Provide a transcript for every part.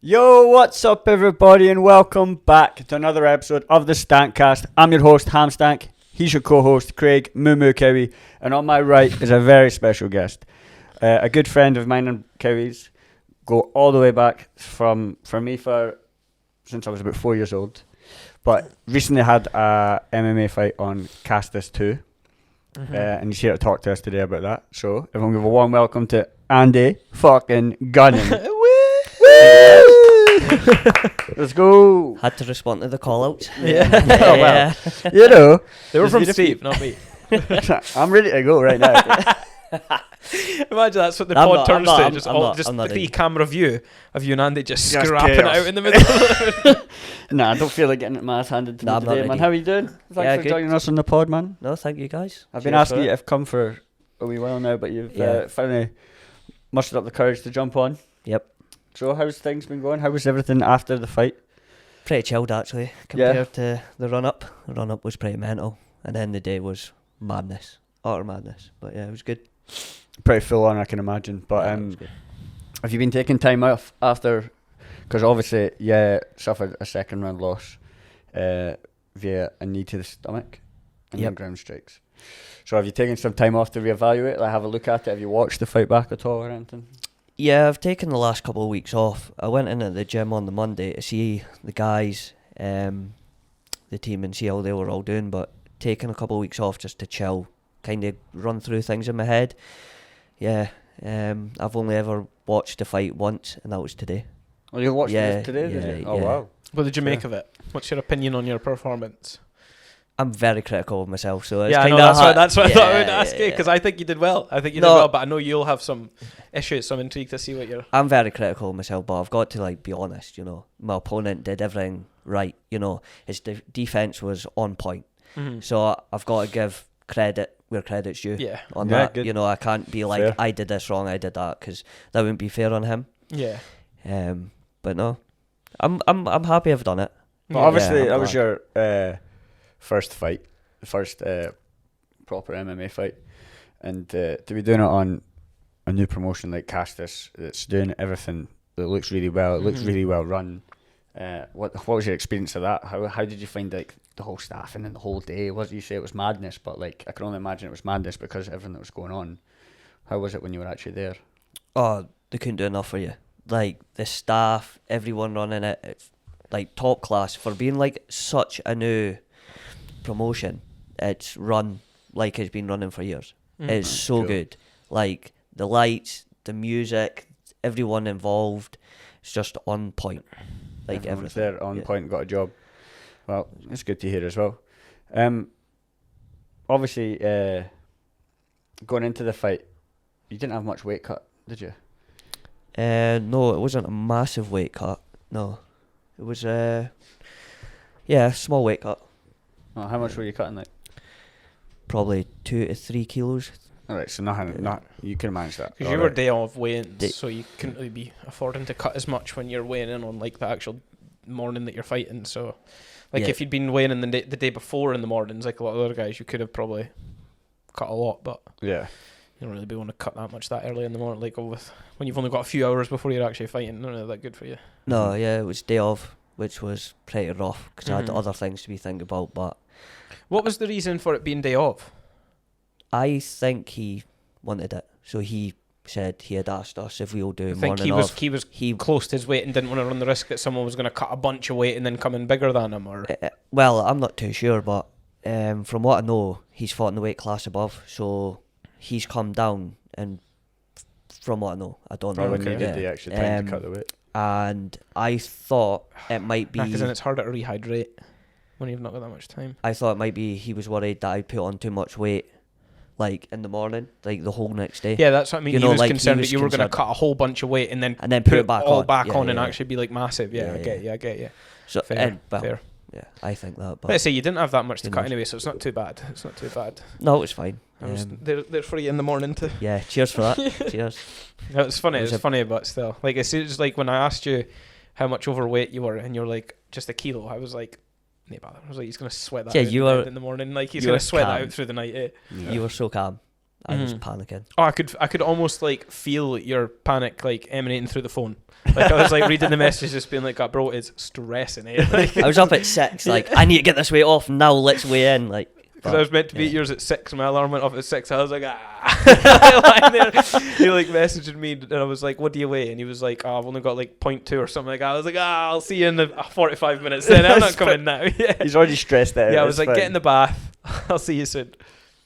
Yo, what's up everybody and welcome back to another episode of TheStankCast. I'm your host, Hamstank. He's your co-host, Craig Moo Moo Cowie. And on my right is a very special guest. A good friend of mine and Cowie's. Go all the way back from me since I was about 4 years old. But recently had a MMA fight on Casteus 2. And he's here to talk to us today about that. So everyone give a warm welcome to Andy fucking Gunning. Let's go. Had to respond to the call outs. Yeah. Oh, well, you know, they were from Steve, not me. I'm ready to go right now. Imagine that's what the pod turns to. Just the camera view of you and Andy just scrapping it out in the middle. Nah, I don't feel like getting my ass handed to me today, man. How are you doing? Thanks for joining us on the pod, man. No, thank you guys. I've been asking you if come for a wee while now, but you've finally mustered up the courage to jump on. Yep. So how's things been going? How was everything after the fight? Pretty chilled actually, compared to the run-up. The run-up was pretty mental, and then the day was madness. Utter madness. But yeah, it was good. Pretty full on, I can imagine. But have you been taking time off after? Because obviously, suffered a second round loss via a knee to the stomach and then ground strikes. So have you taken some time off to reevaluate, like have a look at it? Have you watched the fight back at all or anything? Yeah, I've taken the last couple of weeks off. I went in at the gym on the Monday to see the guys, the team, and see how they were all doing, but taking a couple of weeks off just to chill, kind of run through things in my head. Yeah, I've only ever watched a fight once, and that was today. Oh, you watched it today, did you? Oh, wow. What did you make of it? What's your opinion on your performance? I'm very critical of myself, so it's that's what I thought I would ask you, because I think you did well. I think you did well, but I know you'll have some issues, so I'm intrigued to see what you're... I'm very critical of myself, but I've got to be honest, you know. My opponent did everything right, you know. His defense was on point. Mm-hmm. So I've got to give credit where credit's due on that. Good. You know, I can't be like, fair. I did this wrong, I did that, because that wouldn't be fair on him. Yeah. But no, I'm happy I've done it. Well, obviously, that was your... first fight, the first proper MMA fight, and to be doing it on a new promotion like Casteus, that's doing everything that looks really well. It looks really well run. What was your experience of that? How did you find the whole staffing and the whole day? What did you say it was madness? But I can only imagine it was madness because of everything that was going on. How was it when you were actually there? Oh, they couldn't do enough for you. The staff, everyone running it, it's top class for being such a new promotion. It's run like it's been running for years. It's so cool. Good. The lights, the music, everyone involved, it's just on point. Everyone's there on point, got a job. Well, it's good to hear as well. Obviously, going into the fight, you didn't have much weight cut, did you? No, it wasn't a massive weight cut. No, it was a small weight cut. Oh, how much were you cutting? Probably 2 to 3 kilos. Alright, so you can manage that. Because you were day of weigh-ins, so you couldn't really be affording to cut as much when you're weighing in on the actual morning that you're fighting. So, if you'd been weighing in the day before in the mornings, like a lot of other guys, you could have probably cut a lot. But you don't really be want to cut that much that early in the morning, when you've only got a few hours before you're actually fighting. Not really that good for you. No, it was day of, which was pretty rough because I had other things to be thinking about. But what was the reason for it being day off? I think he wanted it. So he said he had asked us if we'll do morning off. He was close to his weight and didn't want to run the risk that someone was going to cut a bunch of weight and then come in bigger than him, or... Well, I'm not too sure, but from what I know, he's fought in the weight class above, so he's come down, and from what I know, I don't know. When you did the extra time to cut the weight. And I thought it might be... Because then it's harder to rehydrate when you've not got that much time. I thought it might be he was worried that I'd put on too much weight, in the morning, the whole next day. Yeah, that's what I mean. He was concerned that you were going to cut a whole bunch of weight and then put it back on and actually be massive. I get you. So, fair. Yeah, I think that. But let's say you didn't have that much to cut anyway, so it's not too bad. No, it's fine. They're for you in the morning too. Yeah, cheers for that. Cheers. No, it's funny. It's funny, but still, it's when I asked you how much overweight you were, and you're like just a kilo. I was like, no bother. I was like, he's gonna sweat that. Yeah, you were in the morning. He's gonna sweat that out through the night. You were so calm. I was panicking. Oh, I could almost like feel your panic like emanating through the phone. Like I was like reading the messages, just being like, "Bro, it's stressing." Like, I was up at 6, like I need to get this weight off now. Let's weigh in, like. Because I was meant to be at yours at 6, and my alarm went off at 6. I was like, lying there. He like messaged me, and I was like, "What do you weigh?" And he was like, "Oh, I've only got like 0.2 or something like that." I was like, I'll see you in the 45 minutes. Then I'm not coming now. Yeah. He's already stressed out. Yeah, I was like, "Get in the bath. I'll see you soon."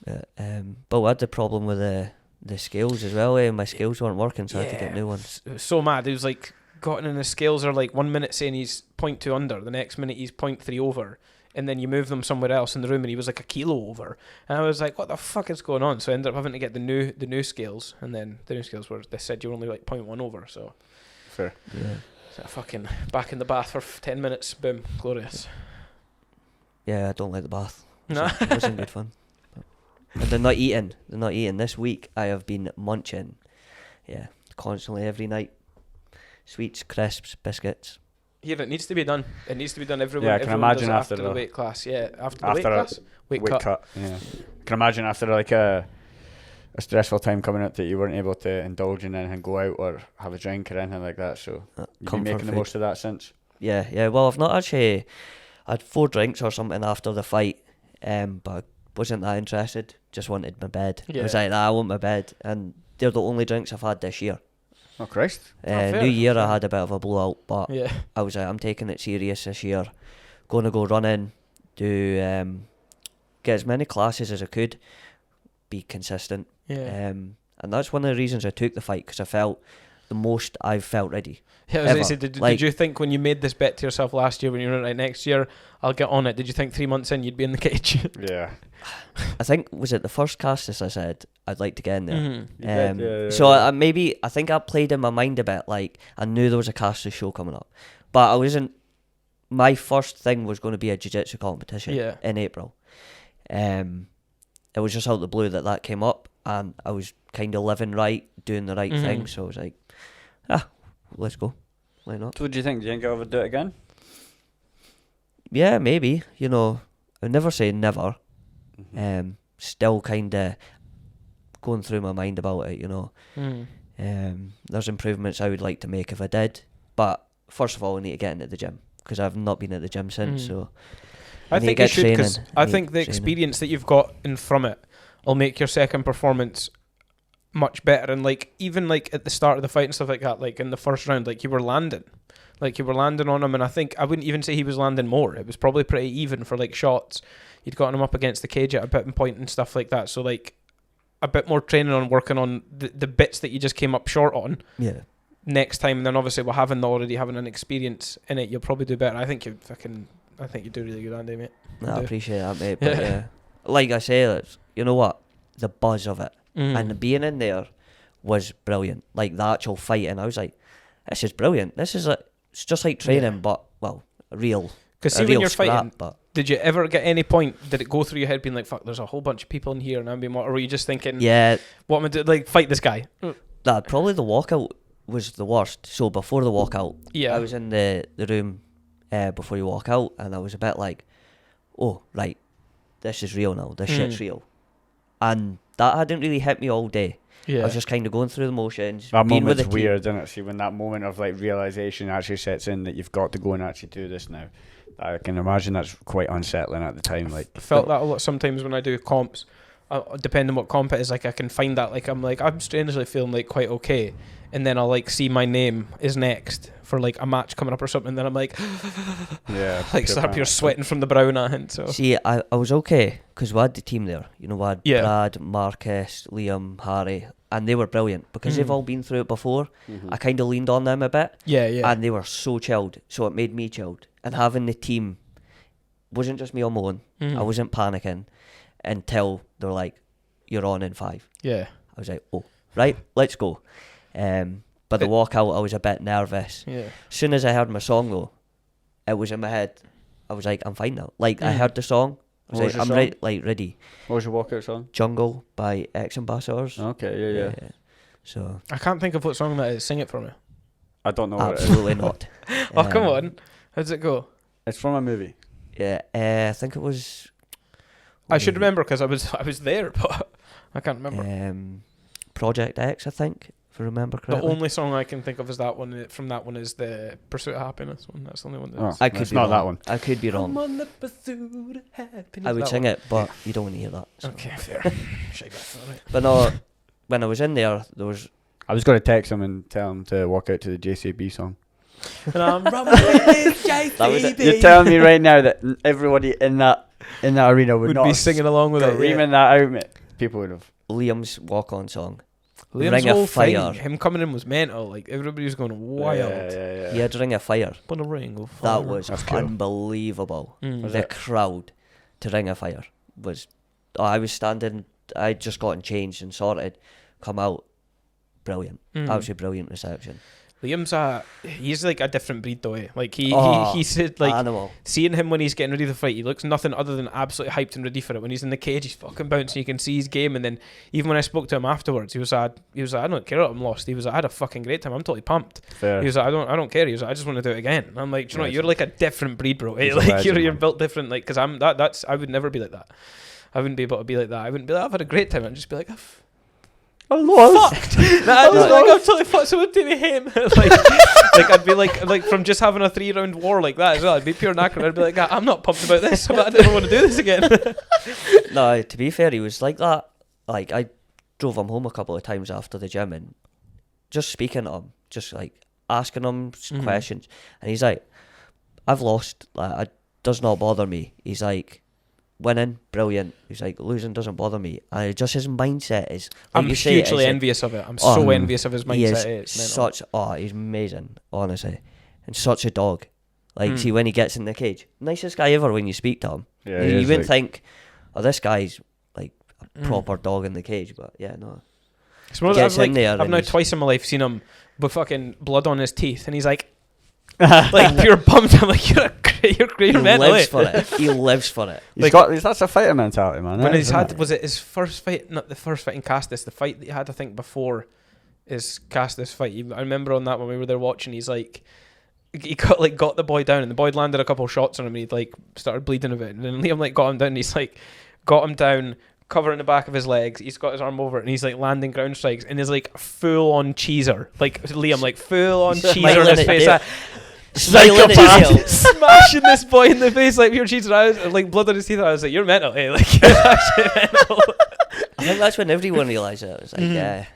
But we had the problem with the scales as well. My scales weren't working, so I had to get new ones. It was so mad. He was like, gotten in the scales are like 1 minute saying he's 0.2 under, the next minute he's 0.3 over. And then you move them somewhere else in the room, and he was like a kilo over. And I was like, "What the fuck is going on?" So I ended up having to get the new scales, and then the new scales they said you were only like 0.1 over. So fair. Yeah. So fucking back in the bath for 10 minutes, boom, glorious. Yeah, I don't like the bath. No, It wasn't good fun. And they're not eating. This week I have been munching. Yeah, constantly every night. Sweets, crisps, biscuits. Here, it needs to be done. It needs to be done. Everyone, Yeah, I can everyone imagine does it after the the weight class. Yeah, after the after weight a class, weight cut. Yeah, I can imagine after like a stressful time coming up that you weren't able to indulge in anything, go out or have a drink or anything like that. So you've been making the most of that since. Yeah. Well, I've not actually. I had 4 drinks or something after the fight, but I wasn't that interested. Just wanted my bed. Yeah. I was like, I want my bed, and they're the only drinks I've had this year. Oh Christ! Fair. New Year I had a bit of a blowout, but Yeah, I was like, I'm taking it serious this year. Going to go running, do get as many classes as I could, be consistent. yeah. And that's one of the reasons I took the fight, because I felt the most I've felt ready. Yeah, I was gonna ever. say, did Like- you think when you made this bet to yourself last year when you were like, next year I'll get on it? Did you think 3 months in you'd be in the cage? Yeah. I think, was it the first Casteus I said I'd like to get in there? Mm-hmm. You did, yeah, So yeah. I think I played in my mind a bit, like I knew there was a Casteus show coming up, but I wasn't. My first thing was going to be a jiu-jitsu competition Yeah. in April. It was just out of the blue that came up, and I was kind of living right, doing the right thing, so I was like, let's go. Why not? So what do you think? Do you think I'll ever do it again? Yeah, maybe. I never say never. Still kind of going through my mind about it, There's improvements I would like to make if I did, but first of all, I need to get into the gym, because I've not been at the gym since. So I need think to you get should, because training. I Need think the training. experience that you've got in from it will make your second performance much better. And like even like at the start of the fight and stuff like that, like in the first round, like you were landing on him, and I think I wouldn't even say he was landing more. It was probably pretty even for like shots. You'd gotten him up against the cage at a bit point and stuff like that. So like a bit more training on working on the bits that you just came up short on. Yeah. Next time, and then obviously we're already having an experience in it, you'll probably do better. I think you do really good, Andy, mate. No, I do. appreciate that, mate. But yeah, like I say, you know what? The buzz of it and being in there was brilliant. Like the actual fighting, I was like, this is brilliant. This is it's just like training, but real. Because see, a when real you're scrap, fighting, but did you ever get any point? Did it go through your head being like, "Fuck, there's a whole bunch of people in here," and I'm being, or were you just thinking, yeah, "What am I doing? Like, fight this guy"? that probably the walkout was the worst. So before the walkout, Yeah, I was in the room before you walk out, and I was a bit like, oh right, this is real now. This shit's real, and that hadn't really hit me all day. yeah. I was just kind of going through the motions. That being with moment's the team. weird, isn't it? See, when that moment of like realization actually sets in that you've got to go and actually do this now, I can imagine that's quite unsettling at the time. Like, I felt that a lot sometimes when I do comps. Depending on what comp it is, like I can find that I'm strangely feeling like quite okay, and then I'll like see my name is next for like a match coming up or something, and then I'm like, yeah, like start pure sweating from the brow now. And so See, I was okay because we had the team there. We had Yeah. Brad, Marcus, Liam, Harry, and they were brilliant because they've all been through it before. I kind of leaned on them a bit, yeah, and they were so chilled, so it made me chilled. And having the team wasn't just me on my own. I wasn't panicking until they were like, "You're on in 5." yeah, I was like, "Oh, right, let's go." But the walkout, I was a bit nervous. yeah. As soon as I heard my song though, it was in my head. I was like, I'm fine now. Like I heard the song. I was What was like, your I'm song? ready. What was your walkout song? Jungle by Ex Ambassadors. Okay, yeah. So I can't think of what song that is. Sing it for me. I don't know what it is. absolutely not. Oh, come Um, on. How does it go? It's from a movie. Yeah, I think it was. I should remember because I was there, but I can't remember. Project X, I think, if I remember correctly. The only song I can think of is that one. From that one is the Pursuit of Happiness one. That's the only one. Oh, I could it's be not wrong. that one. I could be wrong. I'm on the pursuit of happiness. I would That sing one. it, but you don't want to hear that. So. Okay, fair. Shite back, alright. But no, when I was in there was I was going to text him and tell him to walk out to the JCB song. And I'm rumbling with JCB. You're telling me right now that everybody in that arena would not be singing along with it. screaming that out, mate. People would have. Liam's walk-on song. Liam's Ring of whole Fire. thing, him coming in was mental. Like everybody was going wild. Yeah. He had Ring of Fire. On a ring of fire. That was That's cool. unbelievable. Was The it? crowd to Ring of Fire was... I was standing... I'd just gotten changed and sorted. Come out. Brilliant. Absolutely brilliant reception. Liam's he's like a different breed though. Like he said like Animal. seeing him when he's getting ready to fight, he looks nothing other than absolutely hyped and ready for it. When he's in the cage, he's fucking bouncing. You can see his game. And then even when I spoke to him afterwards, he was like, I don't care that I'm lost. He was like, I had a fucking great time. I'm totally pumped. Fair. He was like, I don't care. He was like, I just want to do it again. And I'm like, do you know what? You're like a different breed, bro. He's a Like legend, you're man. built different. Like because I would never be like that. I wouldn't be able to be like that. I wouldn't be like, I've had a great time. I'd just be like, I'm lost. fucked. I'm totally fucked. Someone take me home. like I'd be like from just having a 3-round war like that as well. I'd be pure knackered. I'd be like, I'm not pumped about this. I never want to do this again. No, to be fair, he was like that. Like, I drove him home a couple of times after the gym and just speaking to him, just like asking him questions. And he's like, I've lost. Like, it does not bother me. He's like, winning, brilliant. He's like, losing doesn't bother me. And just his mindset is... Like I'm you say, hugely it's envious of it. I'm so envious of his he mindset. is It's mental. he's amazing, honestly. And such a dog. Like, see, when he gets in the cage, nicest guy ever when you speak to him. Yeah, you he is, wouldn't like- think, oh, this guy's like a proper dog in the cage, but yeah, no. It's one of Gets those, in there I've and now he's- twice in my life seen him with fucking blood on his teeth, and he's like pure bummed. I'm like, you're He mental. lives for it. He lives for it. That's a fighter mentality, man. When that he's isn't had, it? was it his first fight? Not the first fight in Casteus. The fight that he had, I think, before his Casteus fight. I remember on that when we were there watching. He's like, he got the boy down, and the boy landed a couple of shots on him, and he like started bleeding a bit. And then Liam like got him down. And he's like, got him down, covering the back of his legs. He's got his arm over it, and he's like landing ground strikes, and he's like full on cheeser, like Liam, like full on cheeser in his face. Smiling at Dale. Smashing this boy in the face like pure cheeser. I was like blood on his teeth. I was like, you're mental, eh? Like you're actually mental. I think that's when everyone realised it. It was like, this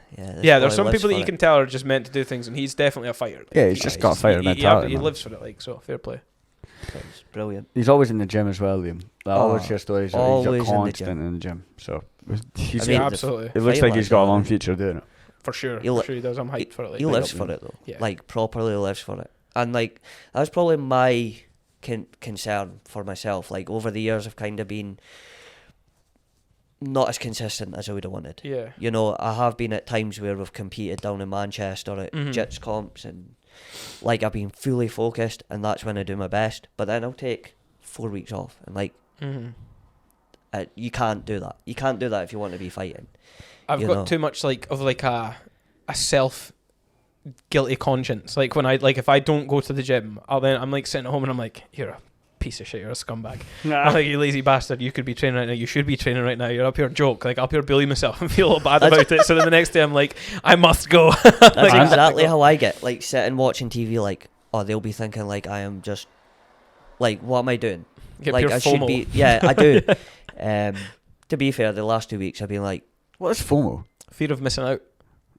Yeah, boy there's some lives people that for you it. can tell are just meant to do things, and he's definitely a fighter. Like, Yeah, he's just got a fighter mentality, He man. lives for it, like, so fair play. It's brilliant. He's always in the gym as well, Liam. I always hear stories that he's always in the constant in the gym. So he's, I mean, Yeah, absolutely, it looks fight like he's got a lads, long future doing it. for sure. He'll- For sure he does. I'm hyped for it. Like, He big lives up. for it though. Yeah. Like properly lives for it. And like that's probably my concern for myself. Like over the years, I've kind of been not as consistent as I would have wanted. Yeah. You know, I have been at times where we've competed down in Manchester at Jits comps, and like I've been fully focused, and that's when I do my best. But then I'll take 4 weeks off, and like you can't do that. You can't do that if you want to be fighting. I've you got know. too much like of like a self guilty conscience. Like when I if I don't go to the gym, I'm like sitting at home and I'm like, you're a piece of shit, you're a scumbag. I'm like, you lazy bastard, you could be training right now, you should be training right now, you're up here joke, like up here bully myself and feel all bad about it. So then the next day I'm like, I must go. That's Like, exactly how I get. Like sitting watching TV, like they'll be thinking like I am just like, what am I doing? Get Like pure I should FOMO. be. Yeah, I do. To be fair, the last 2 weeks I've been like, What is FOMO? Fear of missing out.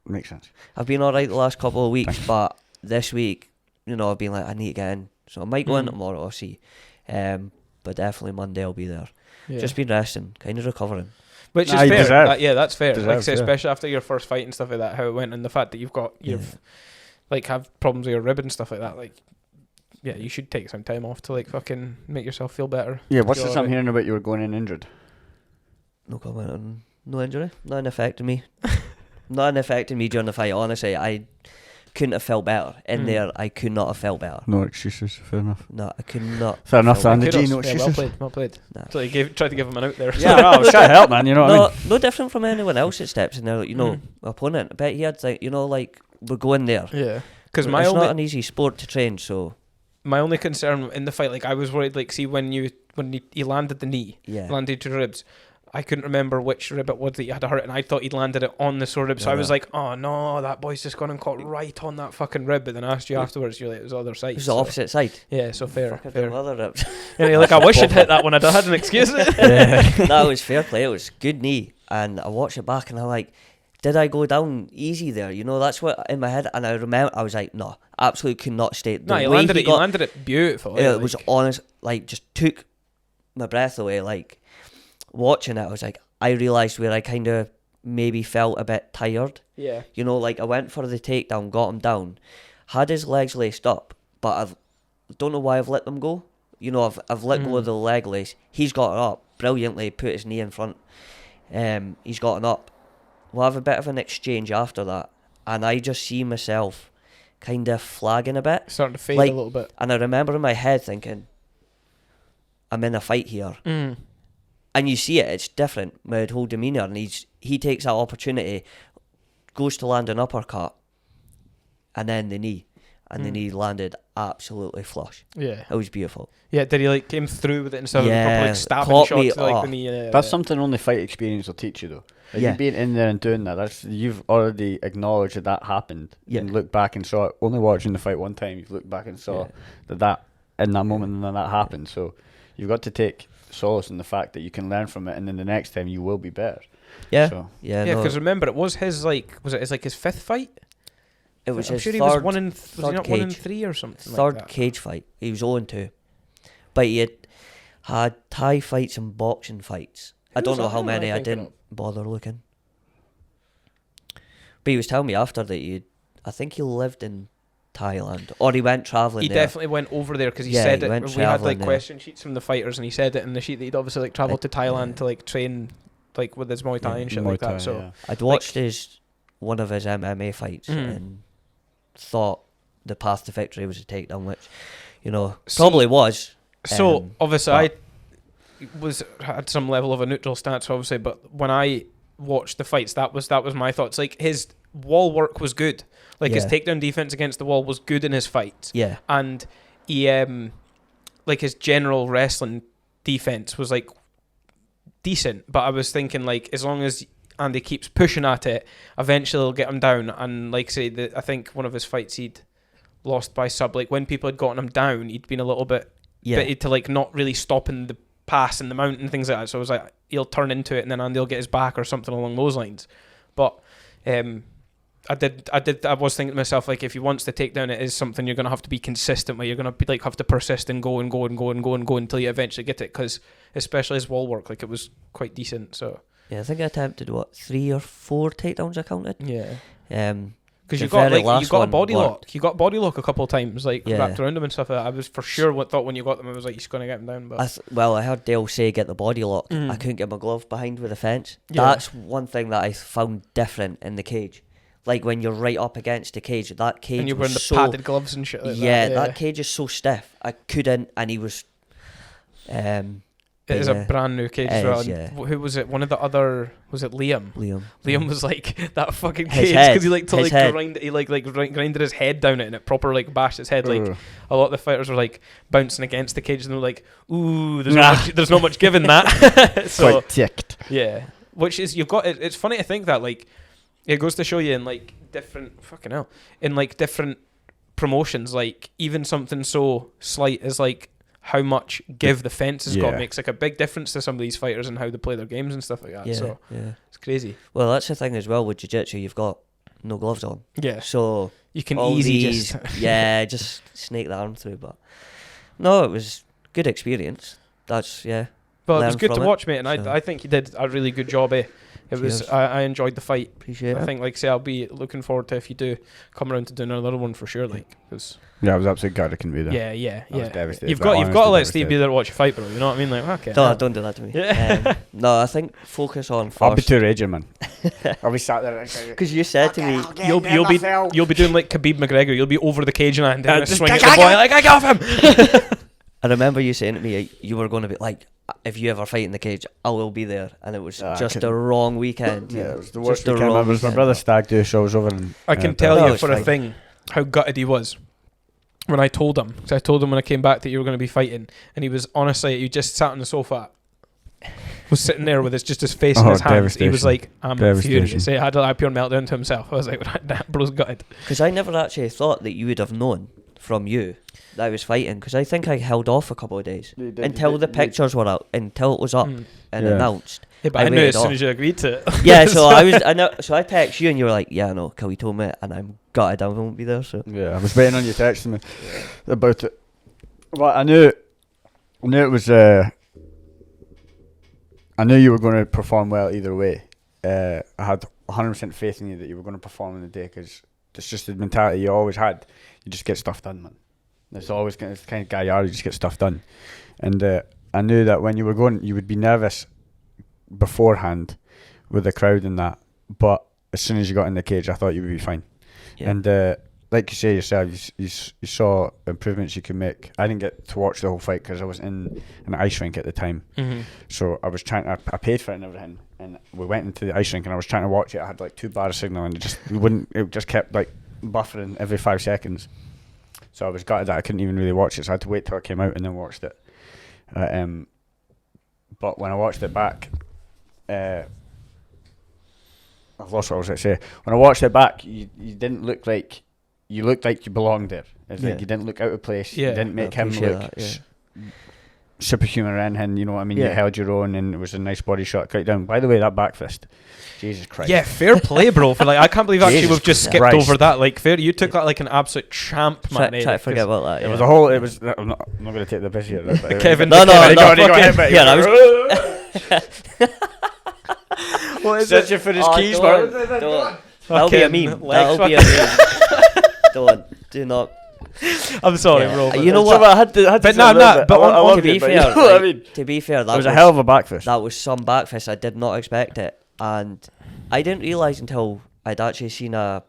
Makes sense. I've been alright the last couple of weeks, but this week, you know, I've been like, I need to get in. So I might go in tomorrow, I'll see. But definitely Monday I'll be there. Yeah. Just been resting, kind of recovering. Which Nah, is you fair. deserve. Yeah, that's fair. Deserve, Like I say, yeah. especially after your first fight and stuff like that, how it went, and the fact that you've like have problems with your rib and stuff like that. Like, yeah, you should take some time off to like fucking make yourself feel better. Yeah, what's Feel this I'm alright. hearing about you were going in injured? No comment on no injury, nothing affected me. Nothing affected me during the fight. Honestly, I couldn't have felt better. In there, I could not have felt better. No excuses, fair enough. No, I could not. Fair enough, felt Andy. better. G, no Yeah, well excuses. played, well played. Nah. So you tried to give him an out there. Yeah, no, I was trying to help, man, you know what I No, mean? no different from anyone else that steps in there. You know, opponent. I bet he had like, you know, like we're going there. Yeah, because It's my not only an easy sport to train. So my only concern in the fight, like I was worried, like see when he landed the knee, yeah, landed to the ribs. I couldn't remember which rib it was that he had hurt, and I thought he'd landed it on the sore rib. So I was like, oh no, that boy's just gone and caught right on that fucking rib. But then I asked you afterwards, you're like, it was the other side. It was the opposite side. Yeah, so fair. Other ribs. And you're like, I wish I'd hit that one. I had an excuse. That was fair play. It was good knee. And I watched it back and I'm like, did I go down easy there? You know, that's what in my head. And I remember, I was like, no, absolutely could not stay. No, he landed it beautiful. It was honest, like, just took my breath away. Like, watching it, I was like, I realised where I kind of maybe felt a bit tired. Yeah. You know, like, I went for the takedown, got him down, had his legs laced up, but I don't know why I've let them go. You know, I've let go of the leg lace. He's got it up brilliantly, put his knee in front. He's got it up. We'll have a bit of an exchange after that, and I just see myself kind of flagging a bit. Starting to fade like, a little bit. And I remember in my head thinking, I'm in a fight here. And you see it, it's different, my whole demeanour, and he takes that opportunity, goes to land an uppercut, and then the knee. And the knee landed absolutely flush. Yeah. It was beautiful. Yeah, did he like came through with it instead of Yeah, proper like stabbing caught shots me, to like the knee? That's something only fight experience will teach you, though. Like, Yeah. you being in there and doing that, you've already acknowledged that happened. Yeah. And looked back and saw it. Only watching the fight one time, you've looked back and saw that in that moment and then that happened. So you've got to take solace in the fact that you can learn from it, and then the next time you will be better. Yeah. So. Yeah, because remember, it was his his fifth fight? It was I'm his sure third, he was one in was he third not cage. 1 in 3 or something Third like that? cage fight. He was 0-2. But he had Thai fights and boxing fights. I don't know how many. I didn't bother looking. But he was telling me after that I think he lived in Thailand, or he went travelling. He there. definitely went over there because he Yeah, said he it. went We had like travelling there. question sheets from the fighters, and he said it in the sheet that he'd obviously like travelled to Thailand to like train like with his Muay Thai and shit Muay like Thai, that. So yeah. I'd watched one of his MMA fights and thought the path to victory was a takedown, which, you know, probably was. So obviously I had some level of a neutral stance, obviously, but when I watched the fights, that was my thoughts. Like, his wall work was good. Like, his takedown defense against the wall was good in his fights. Yeah. And he like his general wrestling defense was like decent, but I was thinking, like, as long as Andy keeps pushing at it, eventually he'll get him down. And like say I think one of his fights he'd lost by sub. Like, when people had gotten him down, he'd been a little bit bitty to like not really stopping the pass and the mount and things like that. So I was like, he'll turn into it and then Andy will get his back or something along those lines. But I was thinking to myself, like, if he wants to take down, it is something you're going to have to be consistent with. You're going to be like have to persist and go and go and go and go and go until you eventually get it, because especially his wall work, like, it was quite decent. So yeah, I think I attempted 3 or 4 takedowns I counted. Yeah. Because you The got very you last got a one body worked. lock. You got body lock a couple of times, like wrapped around him and stuff. I was for sure thought when you got them, I was like, he's going to get him down. But I heard Dale say get the body lock. I couldn't get my glove behind with the fence. Yeah. That's one thing that I found different in the cage. Like, when you're right up against the cage, that cage and you're wearing the was padded gloves and shit like that. that cage is so stiff. I couldn't, and he was... It is a brand new cage as well. is, And who was it? One of the other... Was it Liam? Liam was like that fucking His cage head. because he like to His like head. grind. He like grinded his head down it and it proper like bashed his head. Like a lot of the fighters were like bouncing against the cage and they were like, "Ooh, there's not much giving that." So quite ticked. yeah, which is you've got. It's funny to think that like it goes to show you in like different different promotions, like even something so slight as like how much give the fence has got makes like a big difference to some of these fighters and how they play their games and stuff like that. So it's crazy. Well, that's the thing as well with jiu-jitsu. You've got no gloves on. Yeah. So You can all easy these, just just snake the arm through. But no, it was good experience. That's But it was learn good to from it, watch, mate, and so. I think he did a really good job. It was Cheers. I enjoyed the fight. appreciate I it. think, like say, I'll be looking forward to if you do come around to doing another one for sure. Like, cause Yeah, I was absolutely gutted I couldn't be there. yeah. I was devastated, You've but got to honestly let Steve devastated. be there to watch you fight, bro. You know what I mean? Like, okay. Don't do that to me. Yeah. No, I think focus on I'll be first. too raging, man. I'll be sat there. Because you said to me, You'll be doing like Khabib McGregor. You'll be over the cage and just swing at kick the boy like, I got him. I remember you saying to me you were going to be like, if you ever fight in the cage, I will be there, and it was just the wrong weekend. Yeah, it was the Just worst the weekend wrong ever. It was my weekend. brother's stag do, so I was over and I can No, tell you it's for a fine. thing how gutted he was when I told him. Because I told him when I came back that you were going to be fighting, and he was honestly, he just sat on the sofa was sitting there with his face in his hands, he was like, I'm furious. He had a pure meltdown to himself. I was like, that bro's gutted. Because I never actually thought that you would have known from you that I was fighting, because I think I held off a couple of days until the pictures were out, until it was up and announced. Yeah, but I knew as soon as you agreed to it. Yeah, so I text you and you were like, yeah, no, Kelly told me, and I'm gutted I won't be there. So yeah, I was waiting on you texting me about it. Well, I knew it was. I knew you were going to perform well either way. I had 100% faith in you that you were going to perform in the day, because it's just the mentality you always had. You just get stuff done, man. It's always the kind of guy you are. You just get stuff done, and I knew that when you were going, you would be nervous beforehand with the crowd and that. But as soon as you got in the cage, I thought you would be fine. Yeah. And like you say yourself, you saw improvements you could make. I didn't get to watch the whole fight because I was in an ice rink at the time. So I was I paid for it and everything, and we went into the ice rink and I was trying to watch it. I had like 2 bars of signal and it just kept like buffering every 5 seconds. So I was gutted that I couldn't even really watch it, so I had to wait till it came out and then watched it. But when I watched it back, I've lost what I was going to say. When I watched it back, you didn't look like you looked like you belonged there. It's like you didn't look out of place. You didn't make him look superhuman or anything. You know what I mean? You held your own, and it was a nice body shot. Cut down. By the way, that back fist, Jesus Christ. Yeah, fair play, bro. For I can't believe actually we've just skipped over that. Like, fair, you took that like an absolute champ, man. Try to forget about that. It was a whole. It was. I'm not going to take the piss here. Kevin, no. What is it? For his keys, don't. That'll be a meme. That'll be a meme. Do not. I'm sorry, bro. You know what? I had to but to be fair, you know what I mean? To be fair, that was a hell of a backfist. That was some backfist. I did not expect it, and I didn't realise until I'd actually seen a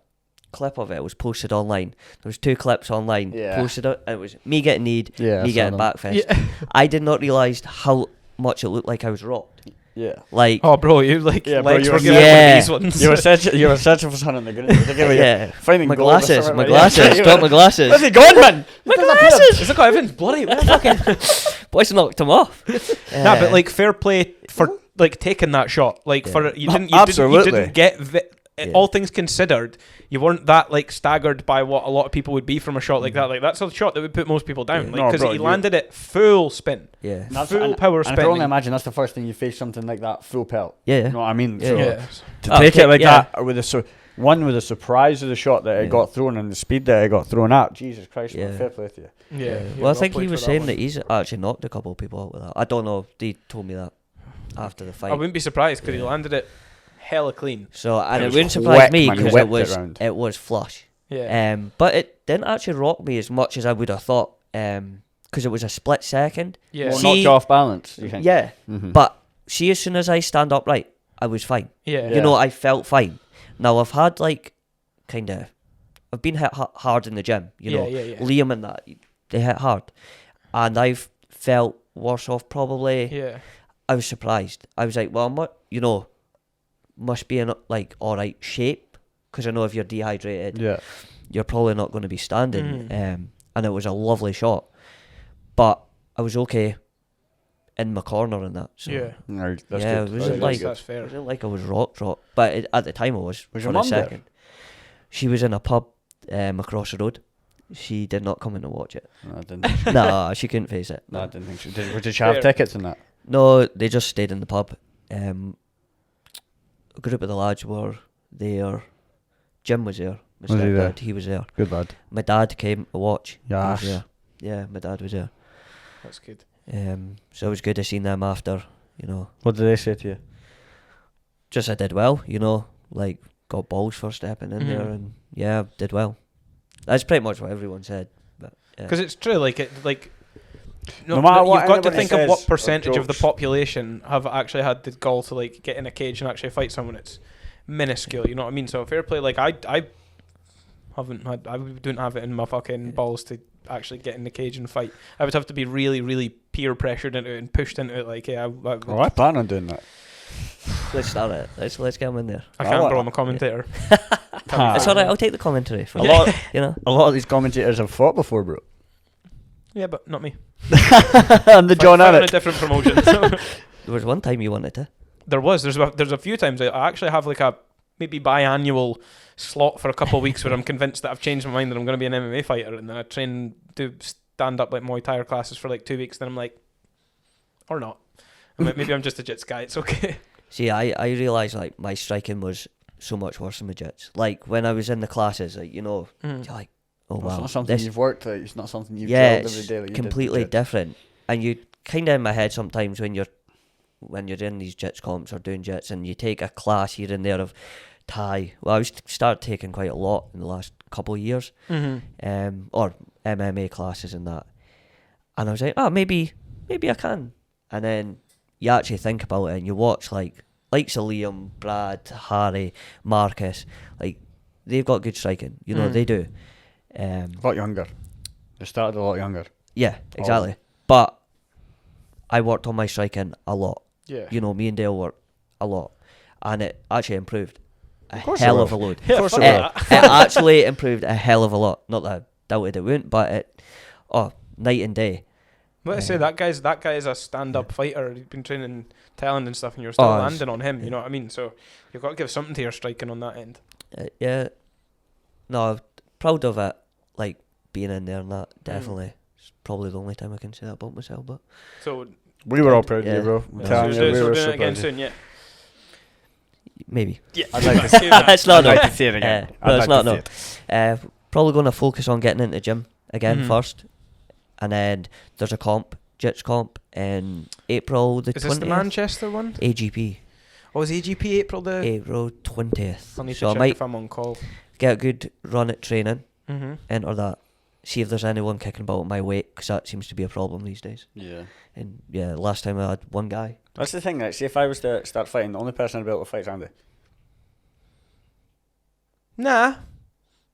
clip of it. It was posted online. There was 2 clips online posted. It was me getting kneed, me getting backfist. Yeah. I did not realise how much it looked like I was rocked. Yeah, like bro, you like legs were these ones. You were searching for something on the ground. Finding my glasses. Drop my glasses. Where's he going, man? My glasses. It's like Evan's bloody. Where the fucking boys knocked him off. Nah, but like fair play for like taking that shot. Like for you didn't get all things considered, you weren't that like staggered by what a lot of people would be from a shot like that. Like that's a shot that would put most people down. Like because he landed it full spin. Yeah, full power spin. I can only imagine that's the first thing you face something like that full pelt. Yeah, you know what I mean. Yeah. So to take it like that with the surprise of the shot that it got thrown and the speed that it got thrown at. Jesus Christ, man, fair play to you. Yeah. Well, I think he was saying that he's actually knocked a couple of people out with that. I don't know. They told me that after the fight. I wouldn't be surprised because he landed it hella clean. So and it wouldn't surprise me because it was flush. Yeah. But it didn't actually rock me as much as I would have thought. Because it was a split second. Yeah. Well, knocked you off balance. You think? Yeah. Mm-hmm. But see, as soon as I stand upright, I was fine. Yeah. You know, I felt fine. Now I've had like I've been hit hard in the gym. You know, Liam and that they hit hard, and I've felt worse off probably. Yeah. I was surprised. I was like, well, I'm not, must be in like all right shape, because I know if you're dehydrated, you're probably not going to be standing. And it was a lovely shot, but I was okay in my corner and that. So that's good. It wasn't like that's fair. It wasn't like I was rocked, but at the time I was. Was for your mum a second there? She was in a pub across the road. She did not come in to watch it. No, I didn't think so. No, she couldn't face it. No, I didn't think so. Did she have tickets and that? No, they just stayed in the pub. A group of the lads were there. Jim was there. Was he there? He was there. Good lad. My dad came to watch. Yes. Yeah, my dad was there. That's good. So it was good to see them after, What did they say to you? Just I did well, like got balls for stepping in there, and did well. That's pretty much what everyone said. Because it's true, no matter what, you've got to think of what percentage of the population have actually had the gall to like get in a cage and actually fight someone. It's minuscule, you know what I mean? So fair play. Like I don't have it in my fucking balls to actually get in the cage and fight. I would have to be really, really peer pressured into it and pushed into it. Like, I plan on doing that. Let's start it. Let's get him in there. I can't, bro. I'm a commentator. It's alright. I'll take the commentary for a lot of these commentators have fought before, bro. Yeah, but not me. I'm the John Abbott. Abbott. A different promotion. There was one time you wanted to. There's a few times I actually have like a maybe biannual slot for a couple of weeks where I'm convinced that I've changed my mind and I'm going to be an MMA fighter, and then I train, do stand up like Muay Thai classes for like 2 weeks. Then I'm like, or not. Maybe I'm just a jits guy. It's okay. See, I realised like my striking was so much worse than my jits. Like when I was in the classes, like you're like, oh wow, it's not something you've worked out. It's not something you've yeah, drilled every day. Like it's completely different. And you kind of in my head sometimes when you're in these jits comps or doing jits, and you take a class here and there of Thai. Well, I started taking quite a lot in the last couple of years, or MMA classes and that. And I was like, oh, maybe I can. And then you actually think about it and you watch like Liam, Brad, Harry, Marcus, like they've got good striking. You know, they do. A lot younger. They started a lot younger. Yeah, exactly. But I worked on my striking a lot. Yeah. You know, me and Dale worked a lot. And it actually improved a course hell it of a load. Yeah, of course it It actually improved a hell of a lot. Not that I doubted it wouldn't, but night and day. Let I say that guy is a stand-up fighter. He's been training Thailand and stuff, and you're still landing on him. You know what I mean? So you've got to give something to your striking on that end. Yeah. No, I'm proud of it. Like being in there and that. Definitely. It's probably the only time I can say that about myself. But so we were all proud of you, bro. I'm so telling you, we we're were doing so it again proud. soon, yeah. maybe. Yeah, I'd like to see It's not. I'd like to see it again. No, it's I'd like not. to see it. Probably going to focus on getting into the gym again Mhm. first, and then there's a jits comp in April the 20th. Is this the Manchester one? AGP. Oh, is AGP April the? April 20th. I'll need So to I check if might I'm on call. get a good run at training, Mm-hmm. enter that, see if there's anyone kicking about at my weight, because that seems to be a problem these days. Yeah. And yeah, last time I had one guy. That's the thing. Like, see, if I was to start fighting, the only person I'd be able to fight is Andy. Nah.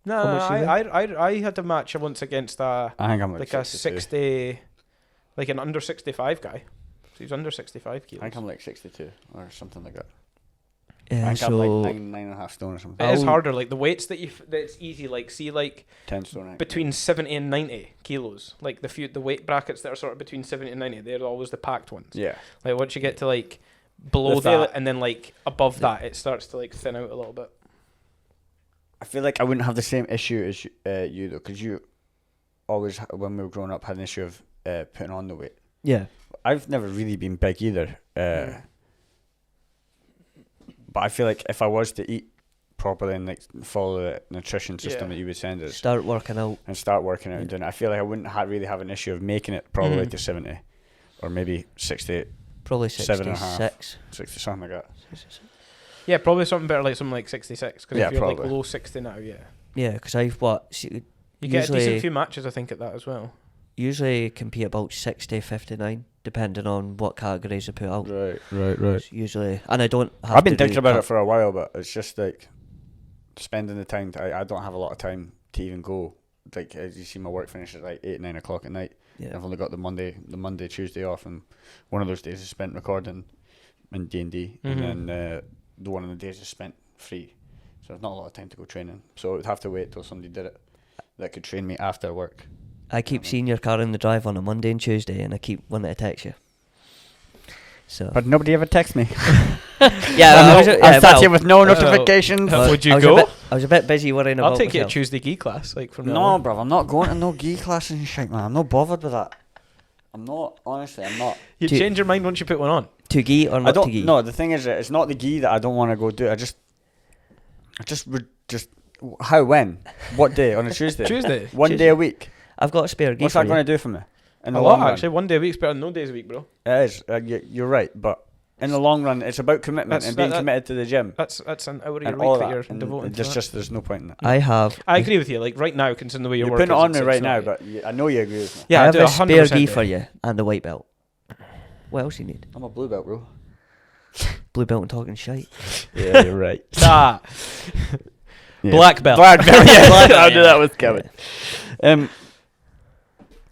How much is I had a match once against I think I'm like a 60, like an under 65 guy. So he's under 65 I kilos. think I'm like 62 or something like that. Yeah, I think I'm so like 9.5 stone or something. It is harder. Like the weights that's easy. Like see, like 10 stone. I think. between 70 and 90 kilos. Like the weight brackets that are sort of between 70 and 90, they're always the packed ones. Yeah. Like once you get to like below The feel- that and then like above that, it starts to like thin out a little bit. I feel like I wouldn't have the same issue as you though, because you always, when we were growing up, had an issue of putting on the weight. yeah, I've never really been big either. But I feel like if I was to eat properly and like follow the nutrition system that you would send us start working out. and start working out and doing it, I feel like I wouldn't really have an issue of making it probably to 70 or maybe 68, Probably 7.5. 66. 60, something like that. Yeah, probably something better like something like 66. Because Yeah, if you're probably. like low 60 now, yeah. Yeah, because I've You get a decent few matches, I think, at that as well. usually compete about 60, 59, depending on what categories I put out. Right. It's usually, and I don't have I've been to do thinking about it for a while, but it's just like spending the time. I don't have a lot of time to even go. Like as you see, my work finishes at like 8, 9 o'clock at night. Yeah. I've only got the Monday, Tuesday off, and one of those days is spent recording in D&D, and then the one of the days is spent free. So there's not a lot of time to go training. So I would have to wait till somebody did it that could train me after work. I keep seeing your car in the drive on a Monday and Tuesday, and I keep wanting to text you. So, But nobody ever texts me. yeah, I sat here with no notifications. Would you I was go? I was a bit busy worrying about I'll take you at myself. Tuesday gi class, like from now No, on. bruv, I'm not going to no gi classes and shit, man. I'm not bothered with that. I'm not, honestly, I'm not. You Do- change your mind once you put one on. To gi or I not to don't. gi? No, the thing is, it's not the gi that I don't want to go do. I just how, when, what day on a Tuesday? Tuesday. One day a week. I've got a spare gi What's for that you. going to do for me? In A the lot, long run? actually. One day a week's better than no days a week, bro. It is. You're right, but in the long run, it's about commitment and being committed to the gym That's an hour of your and week all that that. you're And devoting to there's that. just there's no point in that. I agree with you. Like right now, considering the way You're your work putting it is, on me it's right now, not- but I know you agree with me. yeah, I have do a spare 100% gi do. for you and the white belt. What else you need? I'm a blue belt, bro. Blue belt and talking shite. Yeah, you're right. Ah, Yeah. black belt. Black belt. Yeah, Black I belt. knew that was Kevin.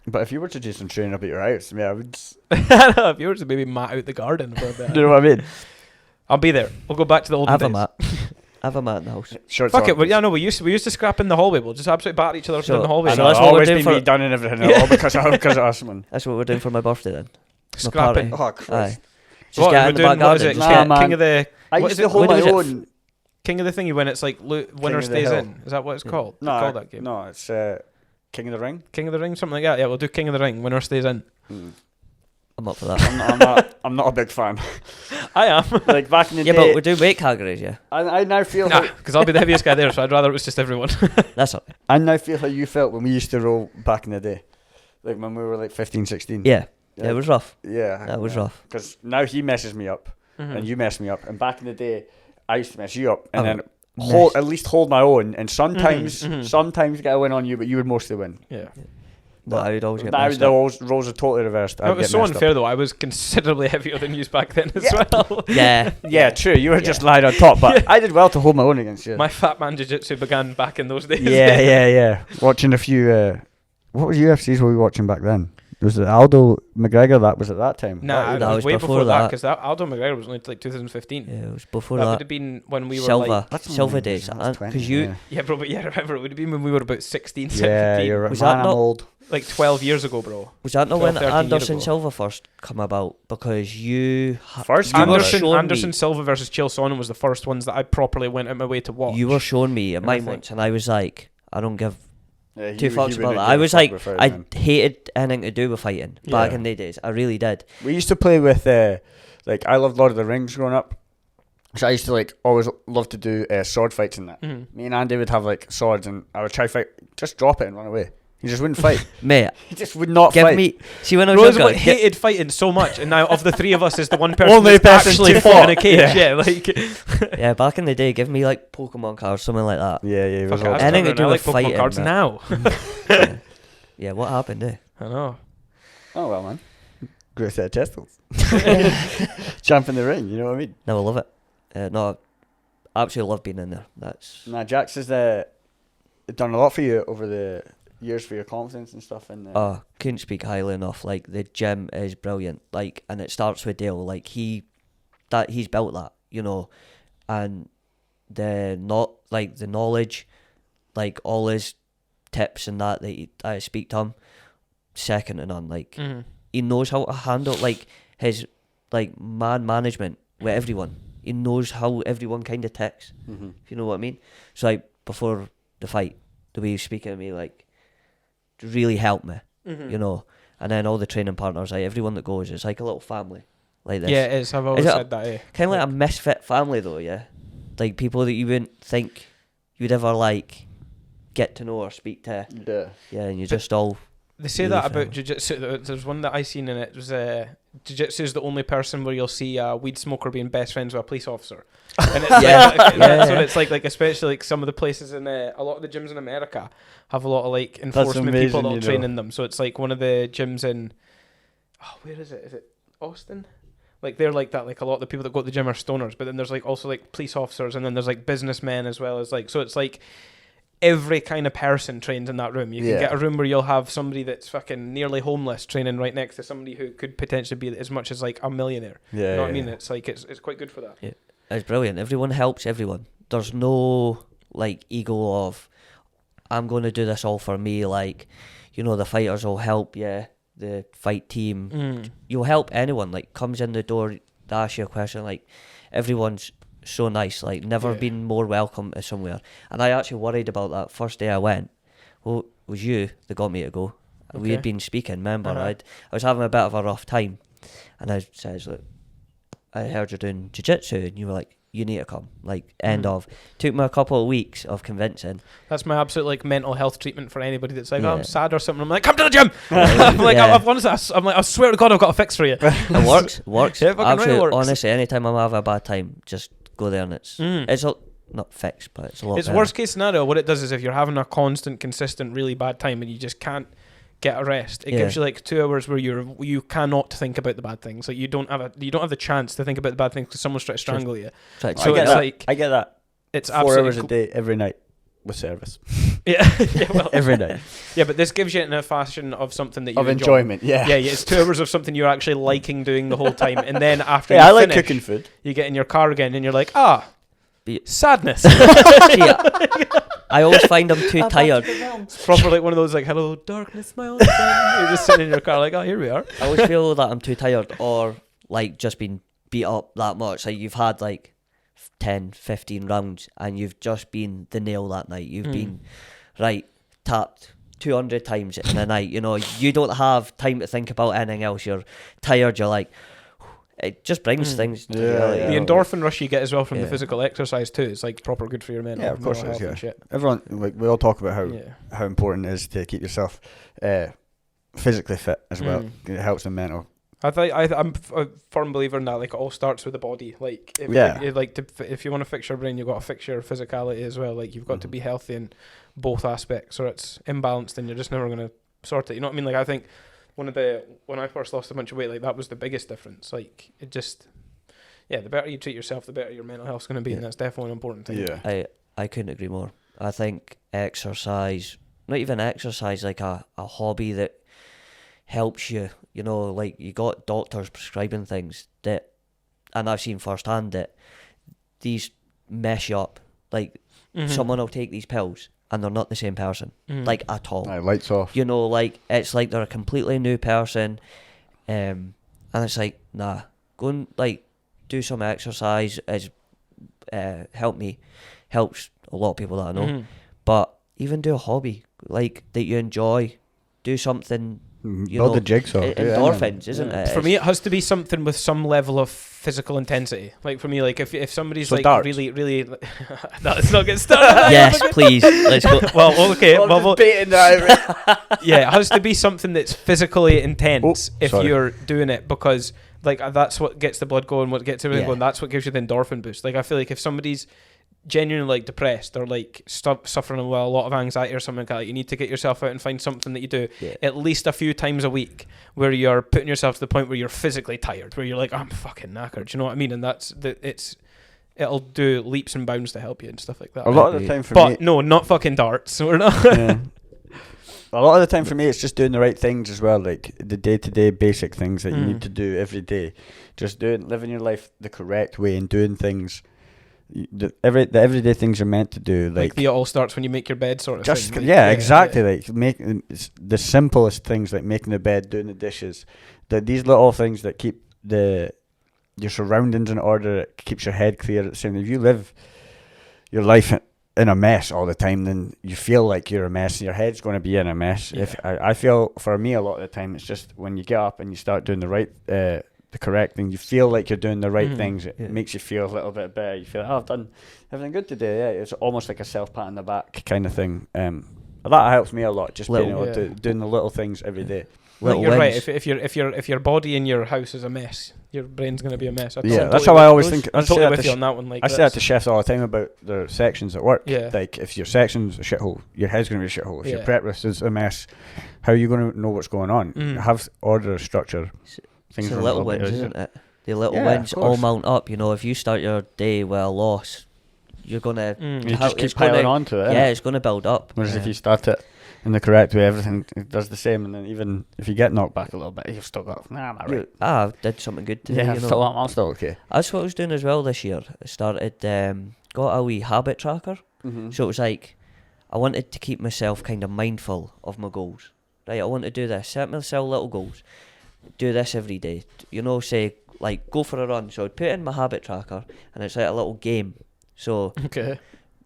But if you were to do some training up at your house, I would. If you were to maybe mat out the garden for a bit, Do you know what I mean? I'll be there. We'll go back to the olden I have days. a mat. I have a mat in the house. Shorts Fuck on. it. Well, yeah, no, we used to scrap in the hallway. We'll just absolutely batter each other up So, in the hallway. I So know, that's it's what we're always doing been for- redone and everything, all because of us, man. That's what we're doing for my birthday then. Scrapping. party. Oh, Christ. Just get in the back what is garden. it? Just Nah, get- man. King of the. I what used is to it? hold What my is it? own. King of the thingy when it's like winner of the stays Hill. in. Is that what it's called? No, They call that game. No, it's King of the Ring. King of the Ring, something like that. Yeah, we'll do King of the Ring. Winner stays in. I'm up for that. I'm not a big fan. I am. Like back in the Yeah, day, but we do weight categories, yeah. I now feel Nah, how, because I'll be the heaviest guy there, so I'd rather it was just everyone. That's all. I now feel how you felt when we used to roll back in the day, like when we were like 15, 16. Yeah. Yeah, it was rough. Yeah, That was rough. Because now he messes me up, and you mess me up, and back in the day, I used to mess you up, and Oh, then mess. at least hold my own, and sometimes Mhm. sometimes get a win on you, but you would mostly win. Yeah. No, I would always get Now messed the up. roles are totally reversed. It was so unfair though. I was considerably heavier than you back then as Yeah. well. Yeah. Yeah, true. You were just lying on top, but I did well to hold my own against you. My fat man jiu-jitsu began back in those days. yeah. Watching a few. What was UFCs were we watching back then? Was it Aldo McGregor that was at that time? Nah, That it was was way before before that that. because Aldo McGregor was only like 2015. Yeah, it was before That would that. have been when we were Silver. like, That's Silver only- days. that's 20, Because you... yeah. yeah, bro, but yeah, remember it would have been when we were about 16, Yeah, 17. you're right. Was Man, that I'm not- old. Like 12 years ago, bro. Was that not 12, when 13 years Anderson ago. Silva first come about? Because you... First you came were out. showing Anderson me... Silva versus Chael Sonnen was the first ones that I properly went out my way to watch. You were showing me at mine Everything. once, and I was like, I don't give Yeah, two fucks about wouldn't that. give I a was fuck like, about I fighting. hated anything to do with fighting back Yeah. in the days. I really did. We used to play with like I loved Lord of the Rings growing up, so I used to like always love to do sword fights and that. Mhm. Me and Andy would have like swords, and I would try fight, just drop it and run away. He just wouldn't fight. Mate, He just would not give fight. me... See, when I was Roosevelt younger... hated fighting so much, and now of the three of us, is the one person Only that's person actually to fought in fight. a cage. Yeah. Yeah, like Yeah, back in the day, give me like Pokemon cards, something like that. Yeah, he was fuck it, all I've Anything turned to do around, I with like Pokemon fighting, cards but- now. Yeah, what happened there? I know. Oh well, man. Great set of testicles. Jump in the ring. You know what I mean? No, I love it. No, I absolutely love being in there. That's... Nah, Jax has done a lot for you over the years for your confidence and stuff. And Couldn't speak highly enough. Like, the gym is brilliant. Like, and it starts with Dale. Like, he's built that, you know, and the knowledge, like all his tips and that I speak to him, second to none. Like, he knows how to handle like his like management with everyone. He knows how everyone kind of ticks. If you know what I mean. So like before the fight, the way he was speaking to me, like, really helped me. You know. And then all the training partners, like everyone that goes, it's like a little family, like this. Yeah, it is. I've always Is it said that. Yeah. Kind of like a misfit family, though. Yeah, like people that you wouldn't think you'd ever like get to know or speak to. yeah. Yeah, and you just all... They say Really that about family. jiu-jitsu. There's one that I seen in it. Was jiu-jitsu is the only person where you'll see a weed smoker being best friends with a police officer. And it's Yeah. like, Yeah. that's what it's like especially like some of the places in a lot of the gyms in America have a lot of like enforcement people amazing, that'll you train know. in them. So it's like one of the gyms in where is it? Is it Austin? Like they're like that. Like a lot of the people that go to the gym are stoners, but then there's like also like police officers, and then there's like businessmen as well as like. So it's like every kind of person trains in that room. You can Yeah. get a room where you'll have somebody that's fucking nearly homeless training right next to somebody who could potentially be as much as like a millionaire. Yeah. You know what I mean? It's like it's quite good for that. It's brilliant. Everyone helps everyone. There's no like ego of I'm going to do this all for me. Like, you know, the fighters will help you. The fight team, you'll help anyone. Like, comes in the door, they ask you a question. Like, everyone's so nice. Like, never Yeah. been more welcome to somewhere. And I actually worried about that first day I went. Well, it was you that got me to go. We had Okay. been speaking. Remember, Uh-huh. I was having a bit of a rough time, and I says, "Look, I heard you're doing jiu-jitsu," and you were like, "You need to come." Like, end of. Took me a couple of weeks of convincing. That's my absolute like mental health treatment for anybody that's like, oh, Yeah. I'm sad or something. I'm like, come to the gym. I'm like, Yeah. I've honestly, I'm like, I swear to God, I've got a fix for you. It works. Yeah, fucking right, it Absolutely, works. honestly, anytime I'm having a bad time, just go there and it's not fixed, but it's a lot It's better. worst case scenario. What it does is if you're having a constant, consistent, really bad time and you just can't get a rest, it Yeah. gives you like 2 hours where you cannot think about the bad things. Like you don't have the chance to think about the bad things because someone's trying to strangle you. Right, So I get it's that. like I get that. it's 4 absolutely hours a day every night with service. Yeah, yeah, well, Every night yeah, but this gives you it in a fashion of something that you of enjoy. enjoyment. Yeah. Yeah, it's 2 hours of something you're actually liking doing the whole time, and then after Yeah, you I like finish, cooking food. you get in your car again, and you're like, Be- sadness. See, I always find I'm too tired. It's proper like one of those like, hello darkness, my old friend. You're just sitting in your car like, oh, here we are. I always feel that I'm too tired or like just been beat up that much. Like you've had like 10, 15 rounds, and you've just been the nail that night. You've been tapped 200 times in a night. You know, you don't have time to think about anything else. You're tired. You're like, it just brings things. The endorphin rush you get as well from the physical exercise too. It's like proper good for your mental. Yeah, of course it is. And shit. Everyone, like, we all talk about how important it is to keep yourself physically fit as well. It helps the mental. I'm a firm believer in that. Like, it all starts with the body. Like, if you want to fix your brain, you've got to fix your physicality as well. Like, you've got to be healthy in both aspects, or it's imbalanced and you're just never going to sort it. You know what I mean? Like, I think when I first lost a bunch of weight, like, that was the biggest difference. Like, it just, the better you treat yourself, the better your mental health's going to be, and that's definitely an important thing. Yeah, I couldn't agree more. I think exercise, not even exercise, like a hobby that helps you, you know, like you got doctors prescribing things that, and I've seen firsthand that these mess you up. Like someone will take these pills and they're not the same person, like at all. Lights off. You know, like it's like they're a completely new person, and it's like, nah, go and like do some exercise is helps a lot of people that I know, but even do a hobby like that you enjoy, do something. Build the jigsaw. Endorphins, isn't it? For me, it has to be something with some level of physical intensity. Like for me, like if somebody's so like darts. really, let's not get started. Yes, please. Let's go. Well, okay. Yeah, it has to be something that's physically intense if you're doing it, because like that's what gets the blood going, what gets everything going. That's what gives you the endorphin boost. Like I feel like if somebody's genuinely like depressed or like suffering with a lot of anxiety or something like that, you need to get yourself out and find something that you do at least a few times a week where you're putting yourself to the point where you're physically tired, where you're like, I'm fucking knackered, you know what I mean? And it'll do leaps and bounds to help you and stuff like that. A lot of the time for me, but no, not fucking darts. We're not. A lot of the time for me, it's just doing the right things as well, like the day-to-day basic things that you need to do every day. Just living your life the correct way and doing things. The everyday things you're meant to do, like it all starts when you make your bed, sort of just thing. Exactly. Like it's the simplest things, like making the bed, doing the dishes, these little things that keep your surroundings in order. It keeps your head clear. At the same time, if you live your life in a mess all the time, then you feel like you're a mess, and your head's going to be in a mess. If I feel, for me, a lot of the time, it's just when you get up and you start doing the correct thing, you feel like you're doing the right things. It makes you feel a little bit better. You feel, I've done everything good today. Yeah, it's almost like a self pat on the back kind of thing. That helps me a lot. Just being able to doing the little things every day. You're right. If your body in your house is a mess, your brain's gonna be a mess. That's how I always think. I'm totally with you on that one. Like I say that to chefs all the time about their sections at work. Yeah. Like if your section's a shithole, your head's gonna be a shithole. If your prep list is a mess, how are you gonna know what's going on? Have order, structure. It's the little wins, isn't it? The little wins all mount up. You know, if you start your day with a loss, you're gonna you just keep piling onto it. Yeah, it's gonna build up. Whereas if you start it in the correct way, everything does the same, and then even if you get knocked back a little bit, you've still got, I'm not right. I did something good today. Yeah, I'm still okay. That's what I was doing as well this year. I started got a wee habit tracker. So it was like I wanted to keep myself kind of mindful of my goals. Right, I want to do this. Set myself little goals. Do this every day, you know, say like go for a run. So I'd put in my habit tracker, and it's like a little game, so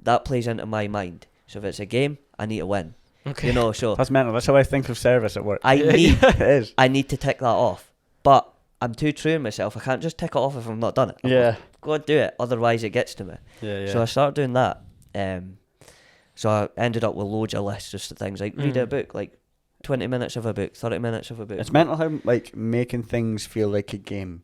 that plays into my mind. So if it's a game, I need to win, you know. So that's mental. That's how I think of service at work. I need I need to tick that off, but I'm too true in myself. I can't just tick it off if I've not done it. Go and do it, otherwise it gets to me. So I started doing that, so I ended up with loads of lists just of things like read a book, like 20 minutes of a book, 30 minutes of a book. It's mental how like making things feel like a game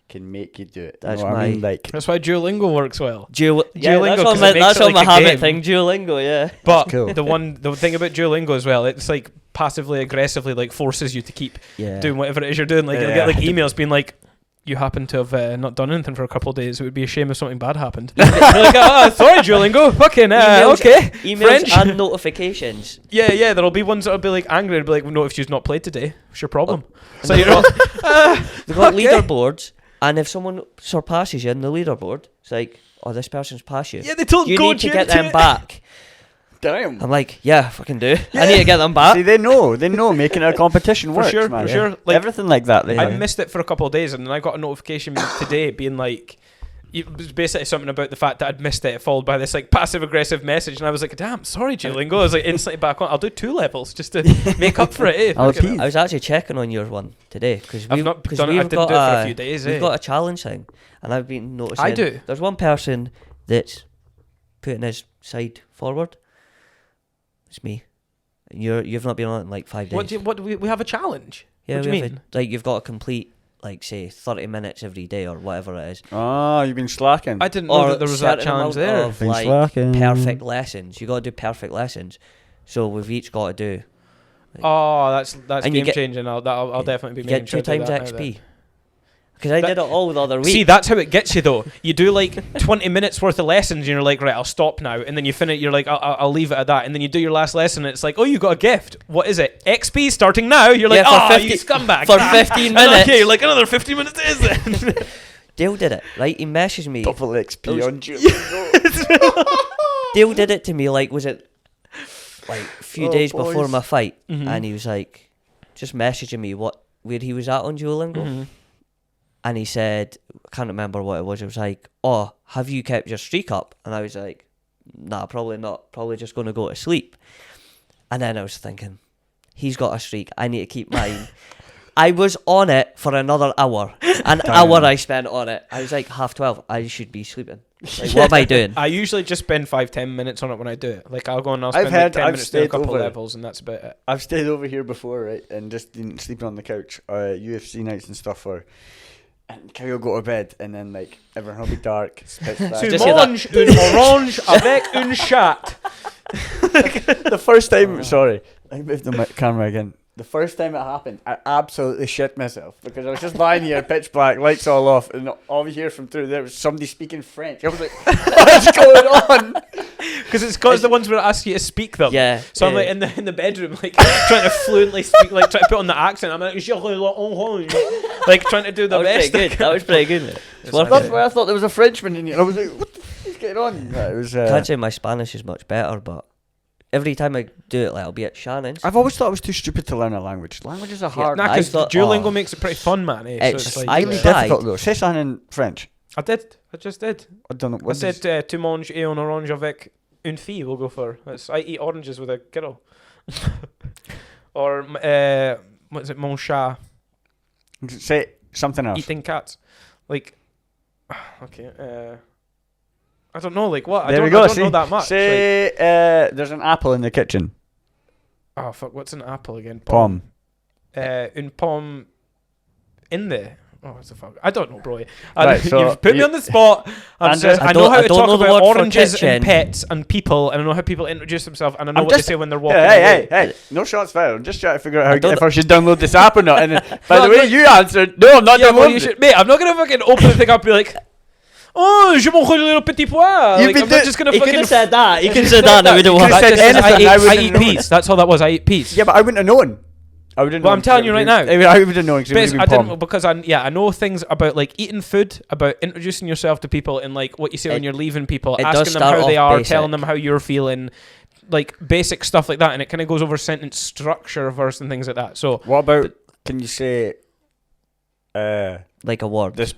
can make you do it. That's that's why Duolingo works well. Duolingo, that's on my habit thing. Duolingo, But cool. the thing about Duolingo as well, it's like passively aggressively like forces you to keep doing whatever it is you're doing. Like you'll get like emails being like, you happen to have not done anything for a couple of days. It would be a shame if something bad happened. You're like, sorry, Duolingo. Fucking okay. Emails French and notifications. Yeah. There'll be ones that'll be like angry. It'll be like, no, if she's not played today, it's your problem. So you're they've got leaderboards, and if someone surpasses you in the leaderboard, it's like, oh, this person's passed you. Yeah, they told you need to get them back. Damn. I'm like, yeah, fucking do. I need to get them back. See, they know making it a competition For works, sure, man. for sure. Like, everything like that. Yeah. I missed it for a couple of days, and then I got a notification today being like, it was basically something about the fact that I'd missed it, followed by this like passive aggressive message, and I was like, damn, sorry, Duolingo. I was like instantly back on. I'll do 2 levels just to make up for it. Eh? I'll Fucking- appease. I was actually checking on your one today because I've not done it. I didn't do it for a few days. We've Eh? got a challenge thing, and I've been noticing. I do. There's one person that's putting his side forward. It's me. And you've not been on it in like 5 days. What do we have a challenge? Yeah, what do you we have mean? like you've got to complete like say 30 minutes every day or whatever it is. Oh, you've been slacking. I didn't know that there was that certain challenge amount there. of, Been like slacking. perfect lessons. You got to do perfect lessons. So we've each got to do. Oh, that's And you game get- changing. I'll definitely be You making get sure 2 to do times that now XP. Because I That- did it all the other week. See, that's how it gets you though. You do like 20 minutes worth of lessons, and you're like, right, I'll stop now. And then you finish. You're like, I'll leave it at that. And then you do your last lesson, and it's like, oh, you got a gift. What is it? XP starting now. You're like, Yeah, for oh, 50 you scumbag. for 15 And minutes. okay, you're like another 15 minutes it is then. Dale did it, right? He messaged me. Double XP Those- on Duolingo. Dale did it to me like, was it like a few Oh, days before boys. my fight? Mhm. And he was like, just messaging me where he was at on Duolingo. Mhm. And he said, I can't remember what it was. It was like, oh, have you kept your streak up? And I was like, nah, probably not. Probably just going to go to sleep. And then I was thinking, he's got a streak. I need to keep mine. I was on it for another hour. An hour I spent on it. I was like, 12:30. I should be sleeping. Like, what am I doing? I usually just spend 5-10 minutes on it when I do it. Like I'll go and I'll I've spend like had- 10 I've minutes doing a stayed couple over. levels, and that's about it. I've stayed over here before, right, and just been sleeping on the couch, UFC nights and stuff, and Kyle will go to bed, and then like everyone will be dark. It's pitch black. Tu Just hear that. manges une orange avec une chatte. The first time, sorry, I moved the camera again. The first time it happened, I absolutely shit myself because I was just lying here, pitch black, lights all off, and all we hear from through there was somebody speaking French. I was like, "What's going on?" Because it's the ones where I ask you to speak them. Yeah. So I'm like in the bedroom, like trying to fluently speak, like trying to put on the accent. I'm like, like trying to do the That was best. pretty good. That was pretty good. It's worth That's it. why I thought there was a Frenchman in here. I was like, "What the f- is going on?" Yeah, it was. Can't say my Spanish is much better, but every time I do it, like I'll be at Shannon's. I've always thought I was too stupid to learn a language. Languages are hard. Nah, I because thought- Duolingo oh. makes it pretty fun, man. Eh? It's- So it's I like, really tried. difficult though. Say something in French. I did. I just did. I don't know. I What said, tu manges un orange avec une fille. We'll go for. I eat oranges with a girl. Or what is it? Mon chat. say something else. Eating cats. Like, okay. I don't know. Like what? There I we don't, go. I don't see? know that much. Say there's an apple in the kitchen. Like, oh fuck! What's an apple again? Pomme. Une pomme in there. Oh, what the fuck? I don't know, bro. Right, so you've put me you- on the spot. Andrew, Just, I I know don't- how I to don't talk know the about word for oranges kitchen. and pets and people, and I know how people introduce themselves, and I know I'm what just- they say when they're walking Hey, away. hey, no shots fired. I'm just trying to figure out I don't if I should download this app or not. And by No, the way, no. you answered, no, I'm not Yeah, well, downloading you it. should, mate. I'm not gonna fucking open the thing up and be like, oh, je mange le petit pois. You've Like, been I'm not just gonna He could fucking. have said that. He could have said that. And we don't You want could've That said just says, anything, I I wouldn't eat have known. peas. That's all that was. I eat peas. Yeah, but I wouldn't have known. I would have known. Well, I'm telling you right now. I would have known because But it I would have didn't because I know things about like eating food, about introducing yourself to people, and like what you say when you're leaving people, it does asking them start how they off are, basic. telling them how you're feeling, like basic stuff like that, and it kind of goes over sentence structure first and things like that. So What about, can you say, like a word. this,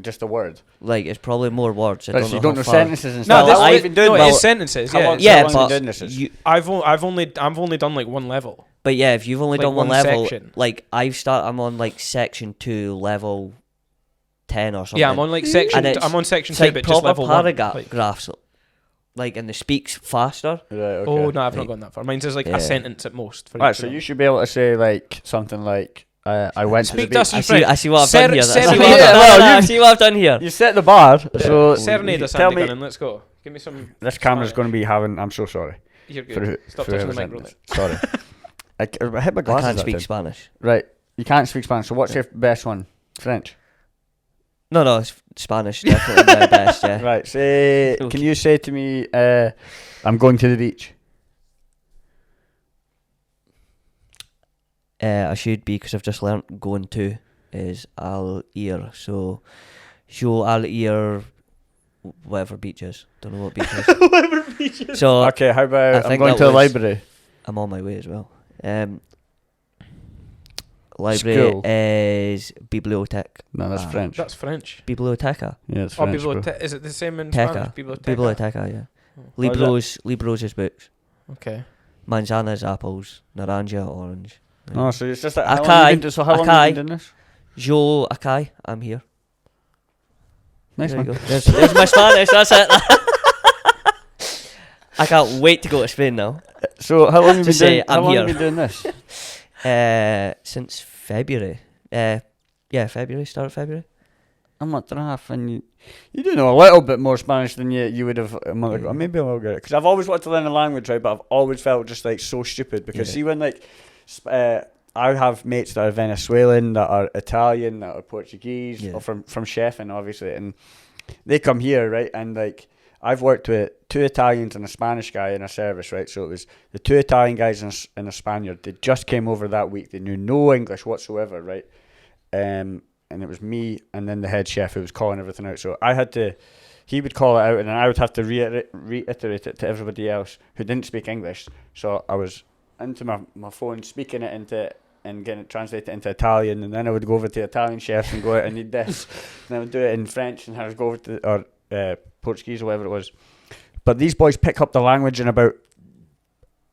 just a word? Like it's probably more words. I Right, don't so you know don't how know far. sentences and no, stuff. this How long I- have you been doing no, this? it is sentences. How Yeah, long- Yeah, how long have you but been doing this? you, I've only done like one level. but yeah, if you've only Like done one one level, section. like I'm on like section 2, level 10 or something. Yeah, I'm on like section. And it's- I'm on section It's 2, like but just proper level 1. paragraphs, like and it speaks faster. Right, okay. Oh no, I've not Like- gone that far. Mine's is like Yeah. a sentence at most. For Right, each so of you them. should be able to say like something like, I went to the Speak to us beach. in I see what I've Ser- done here. I see serenade what I've us. done. Well, I you've- see what I've done here. You set the bar, so Serenade us, tell Andy me. Gunnan. Let's go. Give me some. This camera's going to be having. I'm so sorry. You're For good. Stop touching the mic, whoever's brother. in this. Sorry. I hit my I glasses. can't that speak time. Spanish. Right, you can't speak Spanish. So what's your best one? French. No, it's Spanish. Definitely my best. Yeah. Right. Say. Okay. Can you say to me, I'm going to the beach? I should be because I've just learnt going to is al ir. So, yo al ir whatever beach is. Don't know what beach is. Whatever beaches. So Okay, how I about I'm think going that to the was- library? I'm on my way as well. Library School. is bibliothèque. No, that's French. That's French. Biblioteca. Yeah, it's Oh, French. bro. is it the same in Teca. Spanish? Biblioteca. Biblioteca, yeah. Oh. Libros is books. Okay. Manzanas, apples. Naranja, orange. Oh, so it's just like Acai. how long you been, so how long have you been doing this? Jo acai, I'm here. Nice There you one. go. There's my Spanish, that's it. I can't wait to go to Spain now. So how long have To you been say doing? How I'm long here. have you been doing this? Since February. February, start of February. A month and a half, and you do know a little bit more Spanish than you would have a month ago. Maybe I will get it because I've always wanted to learn a language, right? But I've always felt just like so stupid because Yeah. see when like I have mates that are Venezuelan, that are Italian, that are Portuguese, Yeah. or from chefing obviously, and they come here, right? And like I've worked with 2 Italians and a Spanish guy in a service, right? So it was the 2 Italian guys and a Spaniard. They just came over that week. They knew no English whatsoever, right? And it was me and then the head chef who was calling everything out. So I had to, he would call it out and then I would have to reiterate it to everybody else who didn't speak English. So I was into my phone speaking it into and getting it translated into Italian, and then I would go over to the Italian chefs and go out, I need this. And I would do it in French and I would go over to Portuguese or whatever it was. But these boys pick up the language in about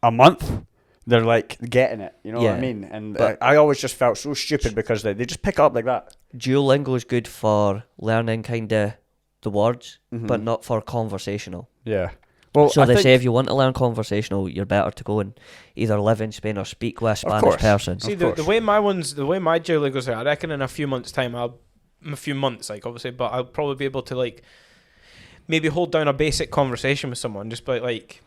a month. They're like getting it, you know what I Yeah, mean? And but- I always just felt so stupid because they just pick up like that. Duolingo is good for learning kind of the words, Mhm. but not for conversational. Yeah. Well, So I they think say if you want to learn conversational, you're better to go and either live in Spain or speak with a Spanish course. person. See, Of the course. way my Duolingo's are, I reckon in a few months' time, like obviously, but I'll probably be able to like maybe hold down a basic conversation with someone, just by like,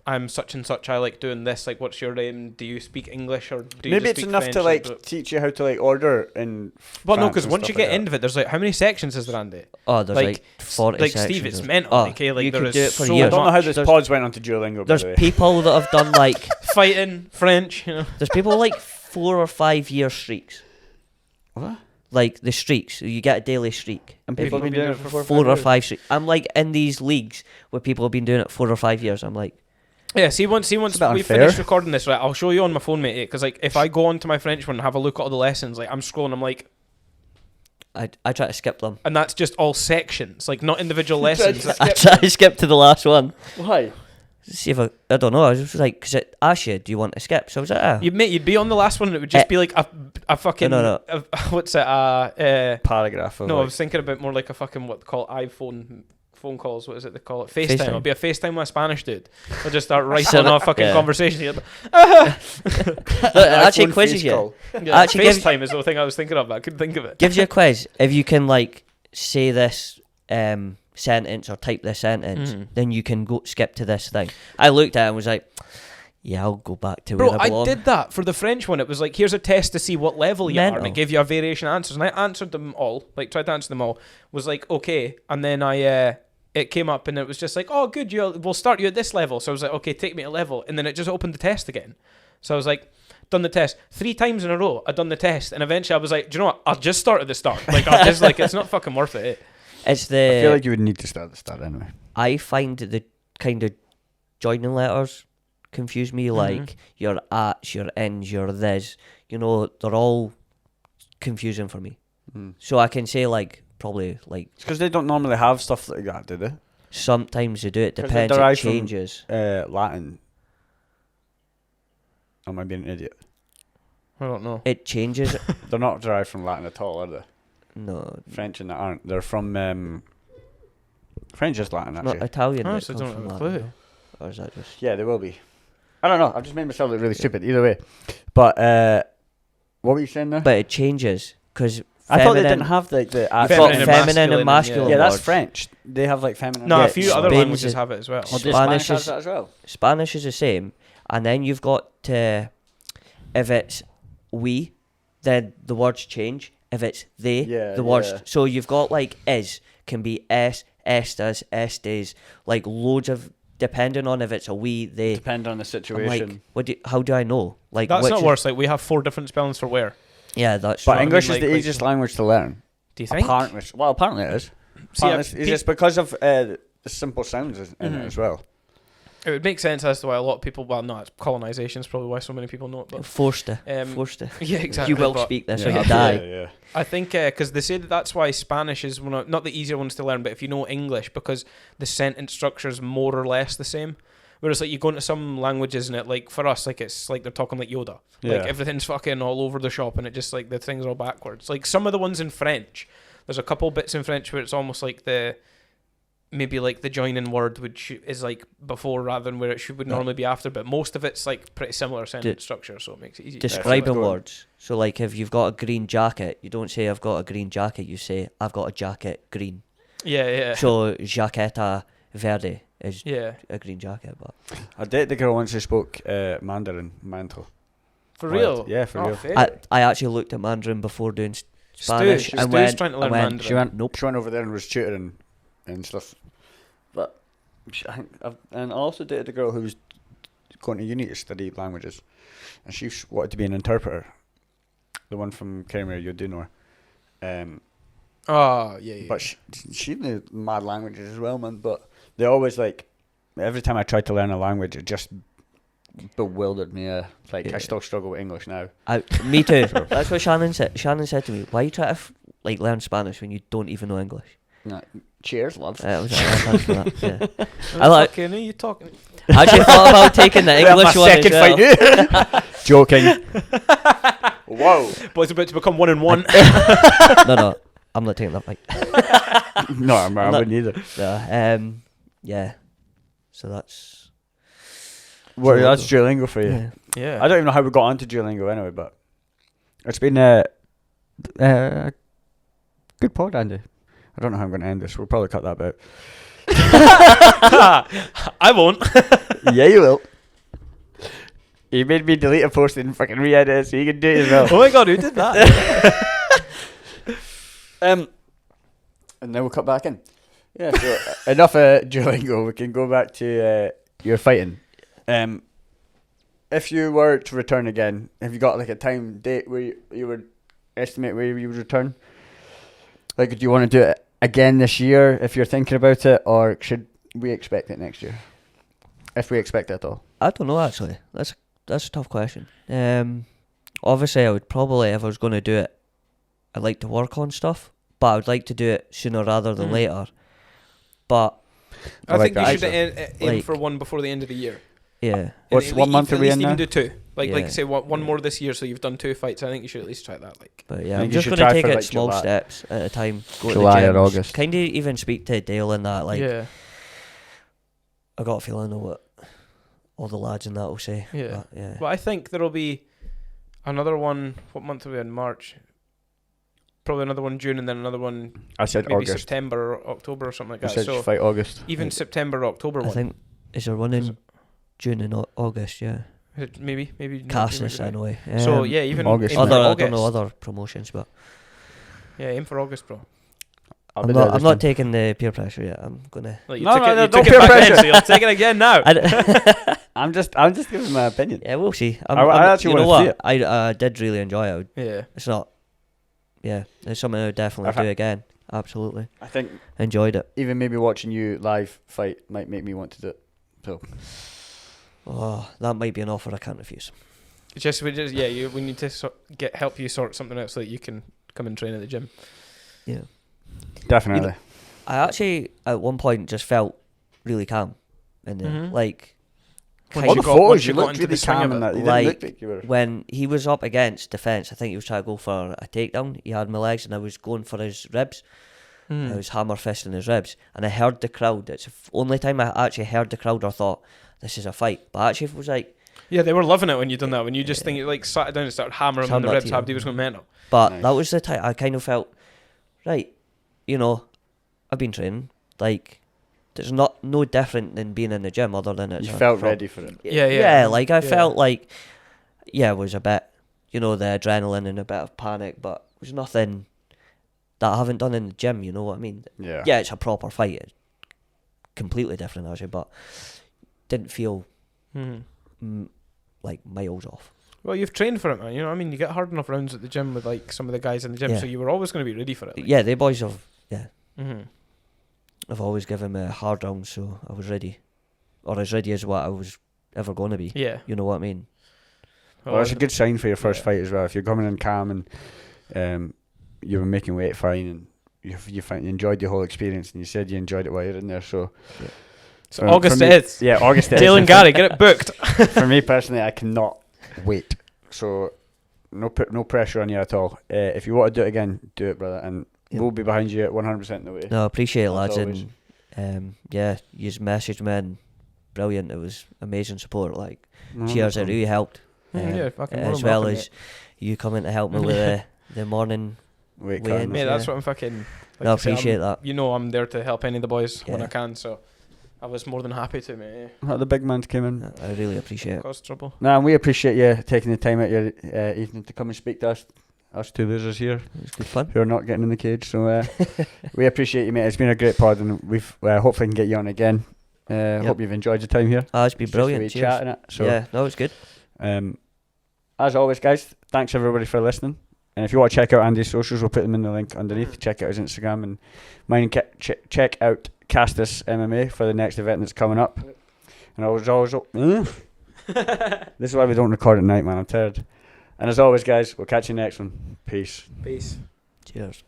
I'm such and such, I like doing this, like what's your name, do you speak English or do you maybe just it's speak enough French? to like Like, teach you how to like order in but no, France because and once you stuff get like into it, there's like, how many sections is there, Andy? Oh, there's like 40 like sections. Steve, it's of- mental. Oh, Like, like you there could is do it for so I years. don't know how much. this There's- pods went onto Duolingo, by There's the way. people that have done like Fighting French, you know. there's people like 4 or 5 year streaks. What? Like the streaks, you get a daily streak. And If people you- have been doing it for 4 or years. 5 streaks. I'm like in these leagues where people have been doing it 4 or 5 years. I'm like, Yeah, see, once we a bit unfair. finish recording this, right, I'll show you on my phone, mate. Because like, if I go onto my French one and have a look at all the lessons, like I'm scrolling, I'm like, I try to skip them. and that's just all sections, like not individual You tried lessons. to I try to skip to the last one. Why? See if I don't know. I was just like, because it asks you, do you want to skip? So I was like, ah. You'd be on the last one, and it would just be like a fucking No. what's it? Paragraph of No, I like, was thinking about more like a fucking what they call iPhone phone calls. What is it they call it? FaceTime. FaceTime. It'll be a FaceTime with a Spanish dude. I'll just start writing So off fucking yeah. conversation. You're like, It actually iPhone quizzes face you. call. yeah, Actually gives- FaceTime is the thing I was thinking of, but I couldn't think of it. Gives you a quiz. If you can like say this sentence or type this sentence, Mhm. then you can go skip to this thing. I looked at it and was like, yeah, I'll go back to Bro, where I I belong. did that for the French one. It was like, here's a test to see what level you are, and Mental. it gave you a variation of answers. And I answered them all, like tried to answer them all. Was like, okay, and then it came up and it was just like, oh, good, we'll start you at this level. So I was like, okay, take me to level, and then it just opened the test again. So I was like, done the test 3 times in a row. I'd done the test, and eventually I was like, do you know what? I'll just start at the start. Like, I'll just like, it's not fucking worth it. It's I feel the like you would need to start at the start anyway. I find the kind of joining letters confuse me. Like your ats, your ins, your this. You know, they're all confusing for me. So I can say like probably like It's because they don't normally have stuff like that, do they? sometimes they do. It 'Cause they're depends. It derived from- changes. Latin. Am I being an idiot? I don't know. It changes. They're not derived from Latin at all, are they? No, French and that aren't. They're from French is Latin not actually. Italian. I that honestly comes don't from have a Latin, clue. though. Or is that just? Yeah, they will be. I don't know. I've just made myself look really stupid. Either way, but what were you saying there? But it changes because I thought they didn't have like the You've actual. got feminine and masculine. Yeah, that's words. French. They have like feminine. No, Yeah, a few other Spain's languages is- have it as well. Oh, does Spanish Spanish has is- that as well. Spanish is the same, and then you've got if it's we, then the words change. If it's they, Yeah, the words. yeah. So you've got like is can be estas, estes, like loads of depending on if it's a we, they. Depending on the I'm situation. like, how do I know? Like That's which not is- worse. Like, we have 4 different spellings for where. Yeah, that's But what I English mean, is the like- easiest language to learn. Do you think? Apparently, well, apparently it is. Is this because of the simple sounds in it as well? It would make sense as to why a lot of people. Well, no, it's colonisation is probably why so many people know it. But forced to. Yeah, exactly. You will but speak this or you die. Yeah. I think because they say that's why Spanish is not the easier ones to learn, but if you know English, because the sentence structure is more or less the same. Whereas like you go into some languages and it like for us like it's like they're talking like Yoda. Like everything's fucking all over the shop and it just like the things are all backwards. Like some of the ones in French, there's a couple bits in French where it's almost like maybe like the joining word is like before rather than where it would normally be after, but most of it's like pretty similar sentence structure, so it makes it easy. Describing words. So like if you've got a green jacket, you don't say I've got a green jacket, you say I've got a jacket green. Yeah. So jaqueta verde is a green jacket. But I dated the girl once who spoke Mandarin mental. For real? Yeah, for real. I actually looked at Mandarin before doing Spanish. Stu's trying to learn Mandarin. She went, nope. She went over there and was tutoring and stuff. But and I also dated a girl who was going to uni to study languages, and she wanted to be an interpreter. The one from Kramer, you do know her. Yeah. But she knew mad languages as well, man. But they always like every time I tried to learn a language, it just bewildered me. I still struggle with English now. Me too. That's what Shannon said. Shannon said to me, "Why you try to learn Spanish when you don't even know English?" No, cheers, love. Thanks for that. Yeah. Are you talking? I actually thought about taking the English one second as well. fight. Joking. Whoa. But it's about to become 1-1. No, I'm not taking that fight. No, I wouldn't either. Yeah. So that's. That's Duolingo for you. Yeah. I don't even know how we got onto Duolingo anyway, but it's been good pod, Andy. I don't know how I'm going to end this. We'll probably cut that bit. I won't. Yeah, you will. You made me delete a post and fucking re-edit it, so you can do it as well. Oh my god, who did that? And then we'll cut back in. Yeah, so enough Duolingo. We can go back to your fighting. If you were to return again, have you got like a time date where you would estimate where you would return? Like, do you want to do it again this year if you're thinking about it, or should we expect it next year? If we expect it at all. I don't know actually. That's a tough question. Obviously I would probably, if I was going to do it, I'd like to work on stuff, but I would like to do it sooner rather than later. But I think you should aim for one before the end of the year. Yeah. What's 1 month are we in now? Even do two. Like say one more this year, so you've done 2 fights. I think you should at least try that. But yeah, I'm just going to take it small steps at a time. Go July to the gym, or August. Kind of even speak to Dale and that. I got a feeling of what all the lads in that will say. Yeah. But Well, I think there'll be another one. What month are we in? March. Probably another one June, and then another one. I said maybe August. September or October or something like that. I said so fight August. even September or October one. I think is there one in June and August? Yeah. Maybe Casteus anyway. So yeah, even August. aim for I August. don't know other promotions, but Yeah, aim for August, bro. I'm not taking the peer pressure yet. I'm gonna. Like, No, you don't took it peer back pressure. then, so you'll take it again now. I'm just giving my opinion. Yeah, we'll see. I actually you know wanna see what? I did really enjoy it. Yeah. It's not. Yeah, it's something I would definitely do again. Absolutely. I think Enjoyed it. even maybe watching you live fight might make me want to do it. So Oh, that might be an offer I can't refuse. We need to help you sort something out so that you can come and train at the gym. Yeah. definitely. You know, I actually at one point just felt really calm, and Once All you the got- photos, once you you got looked into really the swing calm of in it. that. You Like, didn't look like you were. when he was up against defence, I think he was trying to go for a takedown. He had my legs, and I was going for his ribs. I was hammer fisting his ribs, and I heard the crowd. It's the only time I actually heard the crowd or thought this is a fight. But actually, it was like. Yeah, they were loving it when you done that. When you just think you like sat down and started hammering on the ribs, Habdi was going mental. But Nice. that was the time I kind of felt, right, I've been training. Like, there's no different than being in the gym other than it's You felt ready for it. Yeah. Like, I Yeah. felt like, it was a bit, the adrenaline and a bit of panic, but it was nothing that I haven't done in the gym, you know what I mean? Yeah. Yeah, it's a proper fight. It's completely different, actually, but didn't feel like miles off. Well, you've trained for it, man. You know what I mean? You get hard enough rounds at the gym with like some of the guys in the gym, Yeah. so you were always going to be ready for it. Like. Yeah, they boys have, Mm-hmm. I've always given me a hard round, so I was ready, or as ready as what I was ever going to be. Yeah. You know what I mean? Well, it's a good sign for your first fight as well. If you're coming in calm and you were making weight fine and you enjoyed the whole experience, and you said you enjoyed it while you're in there. So, so August it is. Yeah, August it is. Dale and Gary, get it booked. For me personally, I cannot wait. So no pressure on you at all. If you want to do it again, do it, brother, and we'll be behind you at 100% in the way. No, I appreciate it, lads, always. and yeah, you just messaged me and brilliant. It was amazing support. Like, No, cheers, no it really helped. Yeah, fucking as well as you coming to help me with the morning. Wait, weigh-in. Mate, that's what I'm fucking. Like No, I I say, appreciate that. You know, I'm there to help any of the boys when Yeah. I can. So I was more than happy to, mate. the big man's came in. I really appreciate it. Cause trouble. Nah, and we appreciate you taking the time out your evening to come and speak to us two losers here It was good fun. who are not getting in the cage. So we appreciate you, mate. It's been a great pod, and we've hopefully can get you on again. Hope you've enjoyed your time here. It's been It's just brilliant. a wee Cheers. chat in it. So, yeah, no, it's good. as always, guys, thanks everybody for listening. And if you want to check out Andy's socials, we'll put them in the link underneath. Check out his Instagram and mine. Check out Casteus MMA for the next event that's coming up. And I was always this is why we don't record at night, man. I'm tired. And as always, guys, we'll catch you next one. Peace. Peace. Cheers.